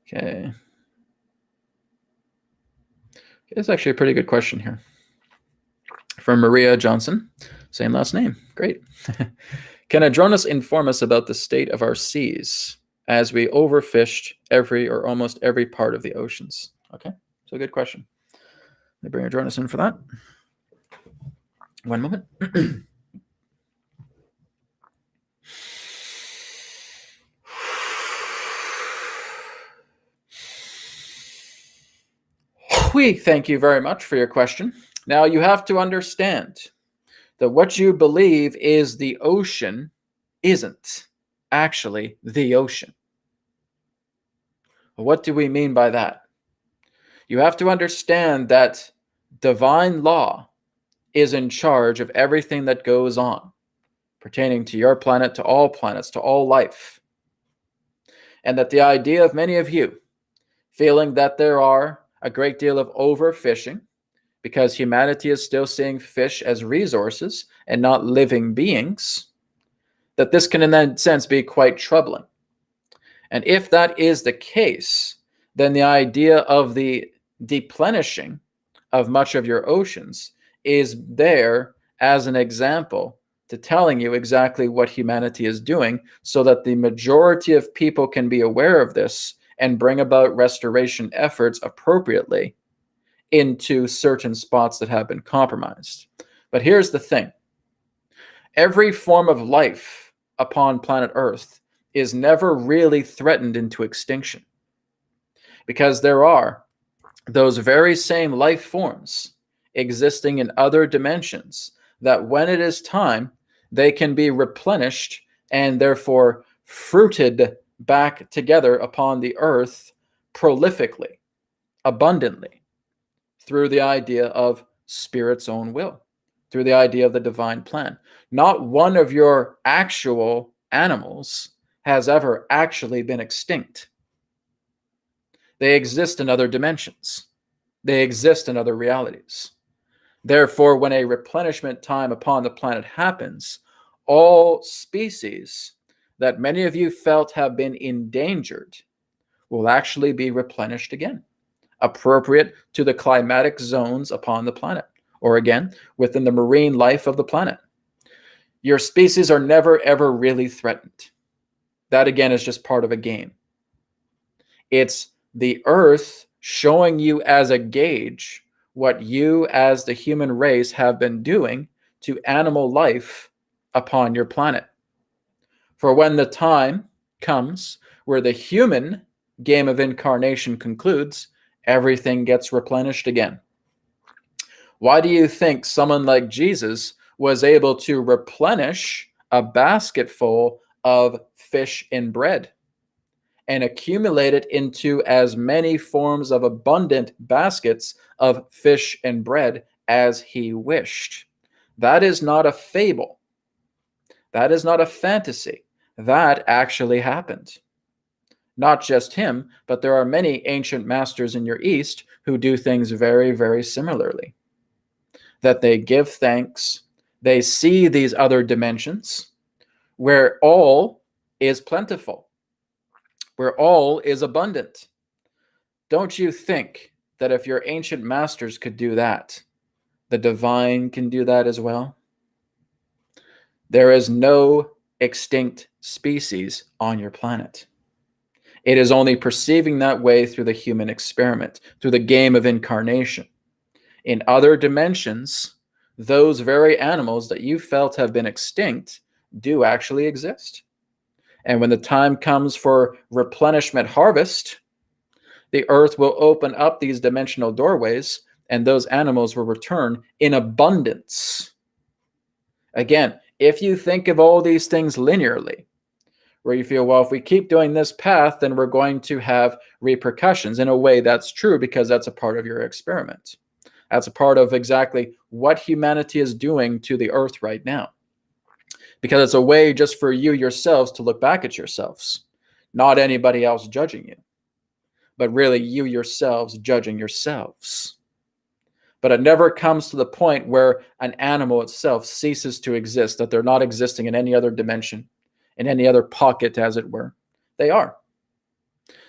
Okay. It's actually a pretty good question here. From Maria Johnson, same last name. Great. Can Adronis inform us about the state of our seas as we overfished every or almost every part of the oceans? Okay, so good question. Let me bring Adronis in for that. One moment. Thank you very much for your question. Now, you have to understand that what you believe is the ocean isn't actually the ocean. What do we mean by that? You have to understand that divine law is in charge of everything that goes on pertaining to your planet, to all planets, to all life. And that the idea of many of you feeling that there are a great deal of overfishing because humanity is still seeing fish as resources and not living beings, that this can in that sense be quite troubling. And if that is the case, then the idea of the deplenishing of much of your oceans is there as an example to telling you exactly what humanity is doing so that the majority of people can be aware of this and bring about restoration efforts appropriately into certain spots that have been compromised. But here's the thing. Every form of life upon planet Earth is never really threatened into extinction because there are those very same life forms existing in other dimensions that when it is time, they can be replenished and therefore fruited back together upon the earth prolifically, abundantly, through the idea of spirit's own will, through the idea of the divine plan. Not one of your actual animals has ever actually been extinct. They exist in other dimensions. They exist in other realities. Therefore, when a replenishment time upon the planet happens, all species that many of you felt have been endangered will actually be replenished again, appropriate to the climatic zones upon the planet, or again, within the marine life of the planet. Your species are never, ever really threatened. That, again, is just part of a game. It's the earth showing you as a gauge what you as the human race have been doing to animal life upon your planet. For when the time comes where the human game of incarnation concludes, everything gets replenished again. Why do you think someone like Jesus was able to replenish a basketful of fish and bread and accumulate it into as many forms of abundant baskets of fish and bread as he wished? That is not a fable. That is not a fantasy. That actually happened. Not just him, but there are many ancient masters in your East who do things very, very similarly. That they give thanks, they see these other dimensions where all is plentiful, where all is abundant. Don't you think that if your ancient masters could do that, the divine can do that as well? There is no extinct species on your planet. It is only perceiving that way through the human experiment, through the game of incarnation. In other dimensions, those very animals that you felt have been extinct do actually exist. And when the time comes for replenishment harvest, the earth will open up these dimensional doorways and those animals will return in abundance. Again, if you think of all these things linearly, where you feel, well, if we keep doing this path, then we're going to have repercussions. In a way, that's true because that's a part of your experiment. That's a part of exactly what humanity is doing to the earth right now. Because it's a way just for you yourselves to look back at yourselves, not anybody else judging you, but really you yourselves judging yourselves. But it never comes to the point where an animal itself ceases to exist, that they're not existing in any other dimension, in any other pocket, as it were. They are.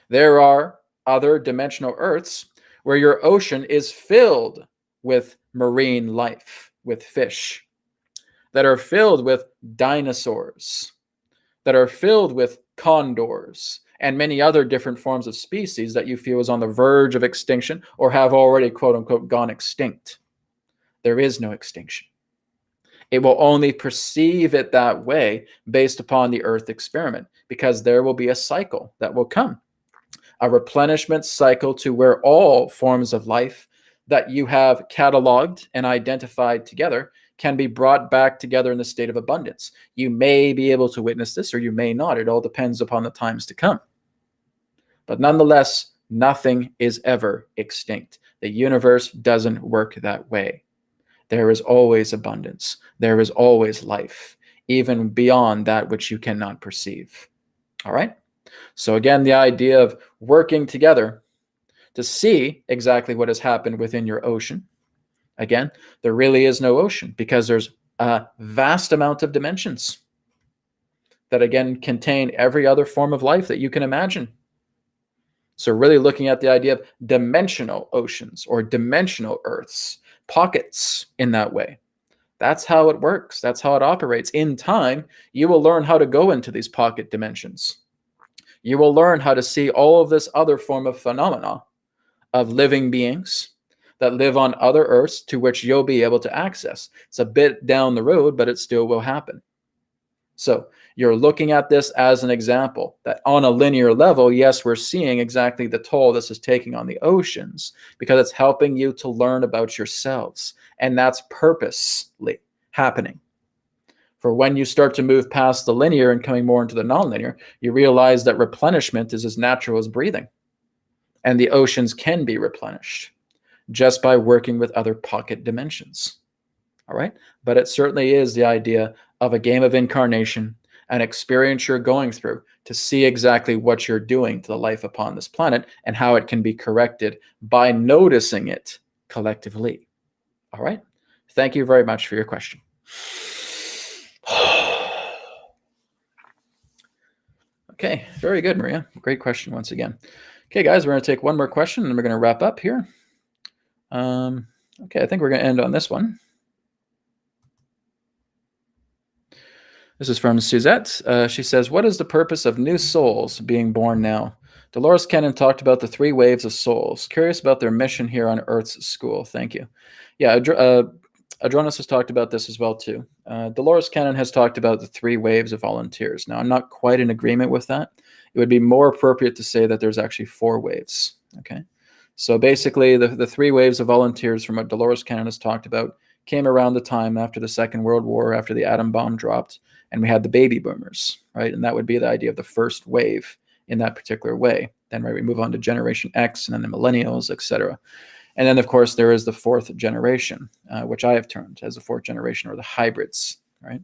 There are other dimensional Earths where your ocean is filled with marine life, with fish, that are filled with dinosaurs, that are filled with condors, and many other different forms of species that you feel is on the verge of extinction or have already, quote unquote, gone extinct. There is no extinction. It will only perceive it that way based upon the Earth experiment, because there will be a cycle that will come, a replenishment cycle to where all forms of life that you have cataloged and identified together can be brought back together in the state of abundance. You may be able to witness this or you may not. It all depends upon the times to come. But nonetheless, nothing is ever extinct. The universe doesn't work that way. There is always abundance. There is always life, even beyond that which you cannot perceive. All right? So again, the idea of working together to see exactly what has happened within your ocean. Again, there really is no ocean because there's a vast amount of dimensions that, again, contain every other form of life that you can imagine. So really looking at the idea of dimensional oceans or dimensional Earths, pockets in that way. That's how it works. That's how it operates. In time, you will learn how to go into these pocket dimensions. You will learn how to see all of this other form of phenomena of living beings that live on other Earths to which you'll be able to access. It's a bit down the road, but it still will happen. So you're looking at this as an example that on a linear level, yes, we're seeing exactly the toll this is taking on the oceans because it's helping you to learn about yourselves. And that's purposely happening. For when you start to move past the linear and coming more into the nonlinear, you realize that replenishment is as natural as breathing. And the oceans can be replenished just by working with other pocket dimensions. All right? But it certainly is the idea of a game of incarnation, an experience you're going through to see exactly what you're doing to the life upon this planet and how it can be corrected by noticing it collectively. All right? Thank you very much for your question. Okay, very good, Maria. Great question once again. Okay, guys, we're going to take one more question and we're going to wrap up here. Okay, I think we're going to end on this one. This is from Suzette. She says, what is the purpose of new souls being born now? Dolores Cannon talked about the 3 waves of souls. Curious about their mission here on Earth's school. Thank you. Yeah, Adronis has talked about this as well, too. Dolores Cannon has talked about the 3 waves of volunteers. Now, I'm not quite in agreement with that. It would be more appropriate to say that there's actually 4 waves. Okay. So basically, the 3 waves of volunteers from what Dolores Cannon has talked about came around the time after the Second World War, after the atom bomb dropped, and we had the baby boomers, right? And that would be the idea of the first wave in that particular way. Then, right, we move on to Generation X and then the millennials, etc. And then, of course, there is the fourth generation, which I have termed as the fourth generation, or the hybrids, right?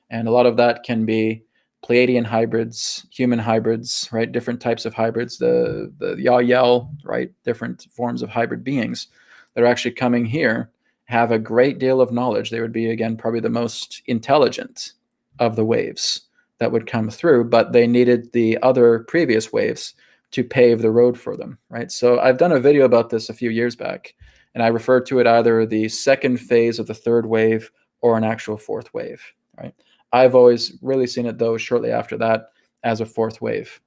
And a lot of that can be Pleiadian hybrids, human hybrids, right? Different types of hybrids, the Yahyel, right? Different forms of hybrid beings that are actually coming here, have a great deal of knowledge. They would be, again, probably the most intelligent of the waves that would come through, but they needed the other previous waves to pave the road for them, right? So I've done a video about this a few years back, and I referred to it either the second phase of the third wave or an actual fourth wave, right? I've always really seen it, though, shortly after that as a fourth wave.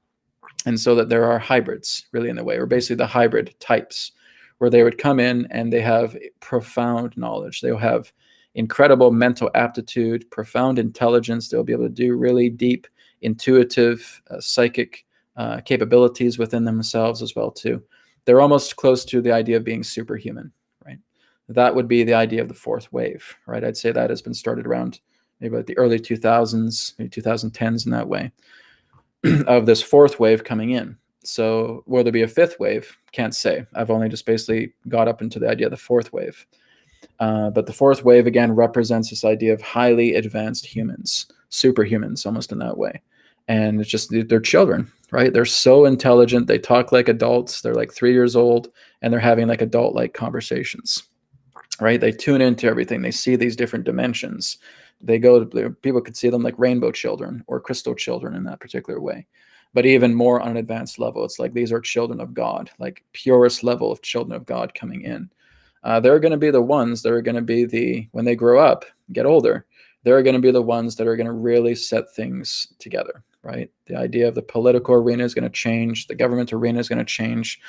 And so that there are hybrids really in the way, or basically the hybrid types, where they would come in and they have profound knowledge. They'll have incredible mental aptitude, profound intelligence. They'll be able to do really deep, intuitive, psychic capabilities within themselves as well, too. They're almost close to the idea of being superhuman, right? That would be the idea of the fourth wave, right? I'd say that has been started around maybe like the early 2000s, maybe 2010s in that way, of this fourth wave coming in. So will there be a fifth wave? Can't say. I've only just basically got up into the idea of the fourth wave. But the fourth wave, again, represents this idea of highly advanced humans, superhumans, almost in that way. And it's just, they're children, right? They're so intelligent. They talk like adults. They're like 3 years old, and they're having like adult-like conversations, right? They tune into everything. They see these different dimensions. They go to, people could see them like rainbow children or crystal children in that particular way. But even more on an advanced level, it's like these are children of God, like purest level of children of God coming in. They're going to be the ones that are going to be when they grow up, get older, they're going to be the ones that are going to really set things together, right? The idea of the political arena is going to change. The government arena is going to change.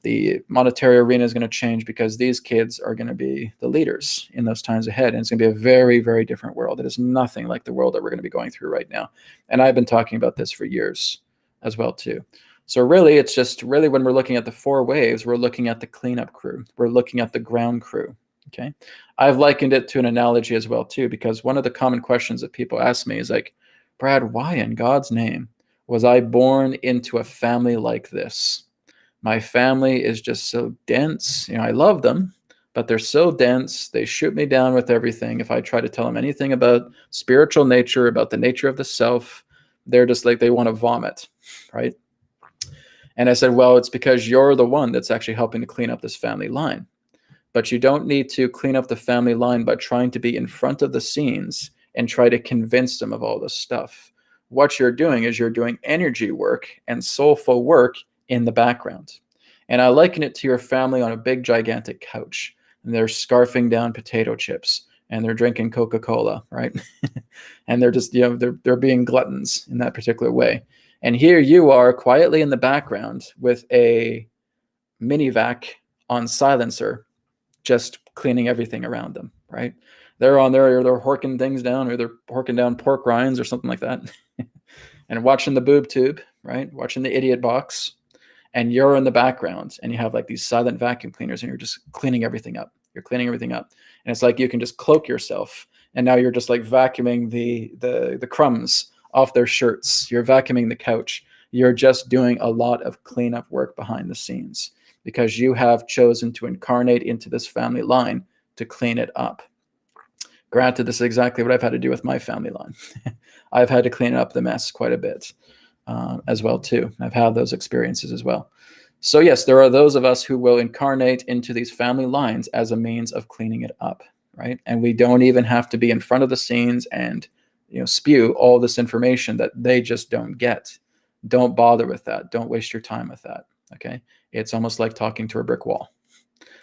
The monetary arena is going to change, because these kids are going to be the leaders in those times ahead. And it's going to be a very, very different world. It is nothing like the world that we're going to be going through right now. And I've been talking about this for years as well, too. So really, it's just really when we're looking at the four waves, we're looking at the cleanup crew. We're looking at the ground crew. Okay. I've likened it to an analogy as well, too, because one of the common questions that people ask me is like, Brad, why in God's name was I born into a family like this? My family is just so dense. I love them, but they're so dense. They shoot me down with everything. If I try to tell them anything about spiritual nature, about the nature of the self, they're just like, they want to vomit, right? And I said, well, it's because you're the one that's actually helping to clean up this family line. But you don't need to clean up the family line by trying to be in front of the scenes and try to convince them of all this stuff. What you're doing is you're doing energy work and soulful work in the background. And I liken it to your family on a big, gigantic couch, and they're scarfing down potato chips, and they're drinking Coca-Cola, right? And they're just, they're being gluttons in that particular way. And here you are quietly in the background with a mini vac on silencer, just cleaning everything around them, right? They're on there, or they're horking things down, or they're horking down pork rinds or something like that, and watching the boob tube, right? Watching the idiot box. And you're in the background, and you have like these silent vacuum cleaners, and you're just cleaning everything up. You're cleaning everything up. And it's like you can just cloak yourself, and now you're just like vacuuming the crumbs off their shirts. You're vacuuming the couch. You're just doing a lot of cleanup work behind the scenes, because you have chosen to incarnate into this family line to clean it up. Granted, this is exactly what I've had to do with my family line. I've had to clean up the mess quite a bit. As well, too. I've had those experiences as well. So yes, there are those of us who will incarnate into these family lines as a means of cleaning it up, right? And we don't even have to be in front of the scenes and spew all this information that they just don't get. Don't bother with that. Don't waste your time with that, okay? It's almost like talking to a brick wall.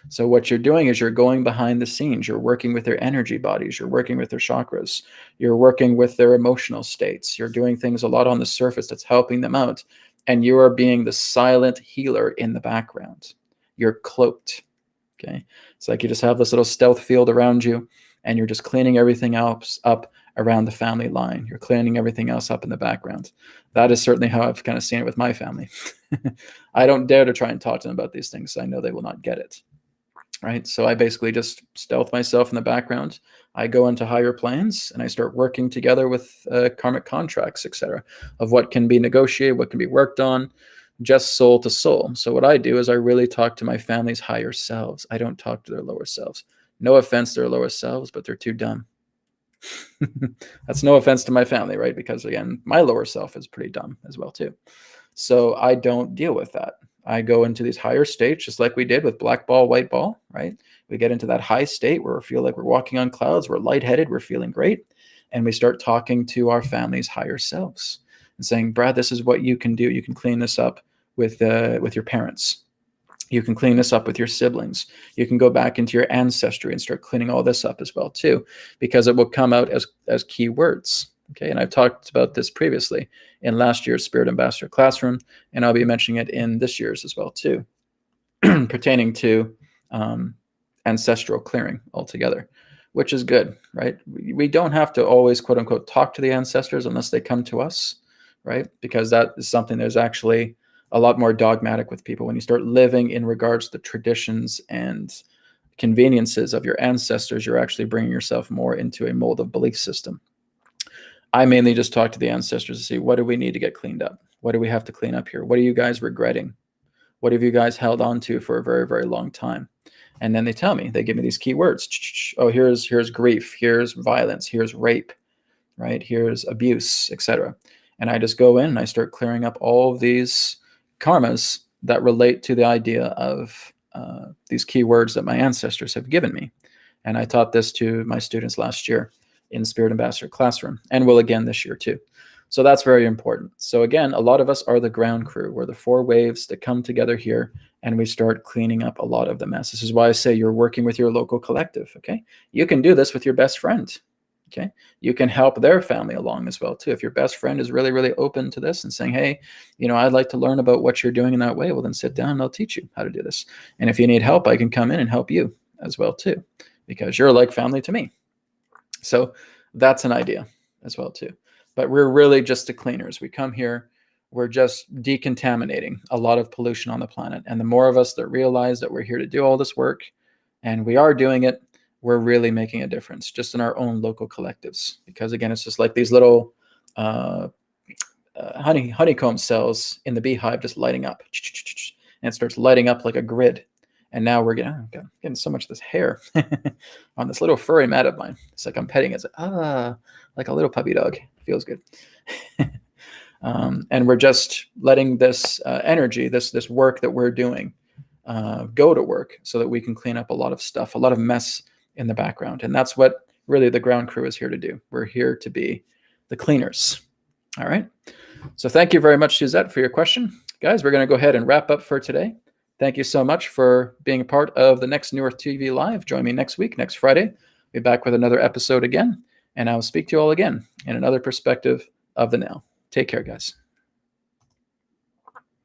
So what you're doing is you're going behind the scenes. You're working with their energy bodies. You're working with their chakras. You're working with their emotional states. You're doing things a lot on the surface that's helping them out. And you are being the silent healer in the background. You're cloaked. Okay. It's like you just have this little stealth field around you, and you're just cleaning everything else up around the family line. You're cleaning everything else up in the background. That is certainly how I've kind of seen it with my family. I don't dare to try and talk to them about these things. So I know they will not get it. Right. So I basically just stealth myself in the background. I go into higher planes, and I start working together with karmic contracts, etc., of what can be negotiated, what can be worked on, just soul to soul. So what I do is I really talk to my family's higher selves. I don't talk to their lower selves. No offense to their lower selves, but they're too dumb. That's no offense to my family, right? Because again, my lower self is pretty dumb as well too. So I don't deal with that. I go into these higher states, just like we did with black ball, white ball, right? We get into that high state where we feel like we're walking on clouds, we're lightheaded, we're feeling great. And we start talking to our family's higher selves and saying, Brad, this is what you can do. You can clean this up with your parents. You can clean this up with your siblings. You can go back into your ancestry and start cleaning all this up as well too, because it will come out as key words. Okay, and I've talked about this previously in last year's Spirit Ambassador Classroom, and I'll be mentioning it in this year's as well too, pertaining to ancestral clearing altogether, which is good, right? We don't have to always, quote unquote, talk to the ancestors unless they come to us, right? Because that is something there's actually a lot more dogmatic with people. When you start living in regards to the traditions and conveniences of your ancestors, you're actually bringing yourself more into a mold of belief system. I mainly just talk to the ancestors to see, what do we need to get cleaned up? What do we have to clean up here? What are you guys regretting? What have you guys held on to for a very, very long time? And then they tell me, they give me these key words. Oh, here's grief, here's violence, here's rape, right? Here's abuse, etc. And I just go in and I start clearing up all of these karmas that relate to the idea of these key words that my ancestors have given me. And I taught this to my students last year in Spirit Ambassador Classroom, and will again this year too. So that's very important. So again, a lot of us are the ground crew. We're the four waves that come together here, and we start cleaning up a lot of the mess. This is why I say you're working with your local collective, okay? You can do this with your best friend, okay? You can help their family along as well too. If your best friend is really, really open to this and saying, hey, I'd like to learn about what you're doing in that way, well, then sit down and I'll teach you how to do this. And if you need help, I can come in and help you as well too, because you're like family to me. So that's an idea as well too. But we're really just the cleaners. We come here, we're just decontaminating a lot of pollution on the planet. And the more of us that realize that we're here to do all this work, and we are doing it, we're really making a difference just in our own local collectives. Because again, it's just like these little honeycomb cells in the beehive just lighting up. And it starts lighting up like a grid. And now we're getting so much of this hair on this little furry mat of mine. It's like I'm petting it. Like a little puppy dog. Feels good. And we're just letting this energy, this work that we're doing, go to work so that we can clean up a lot of stuff, a lot of mess in the background. And that's what really the ground crew is here to do. We're here to be the cleaners. All right. So thank you very much, Suzette, for your question. Guys, we're going to go ahead and wrap up for today. Thank you so much for being a part of the next New Earth TV Live. Join me next week, next Friday. Be back with another episode again, and I'll speak to you all again in another perspective of the now. Take care, guys.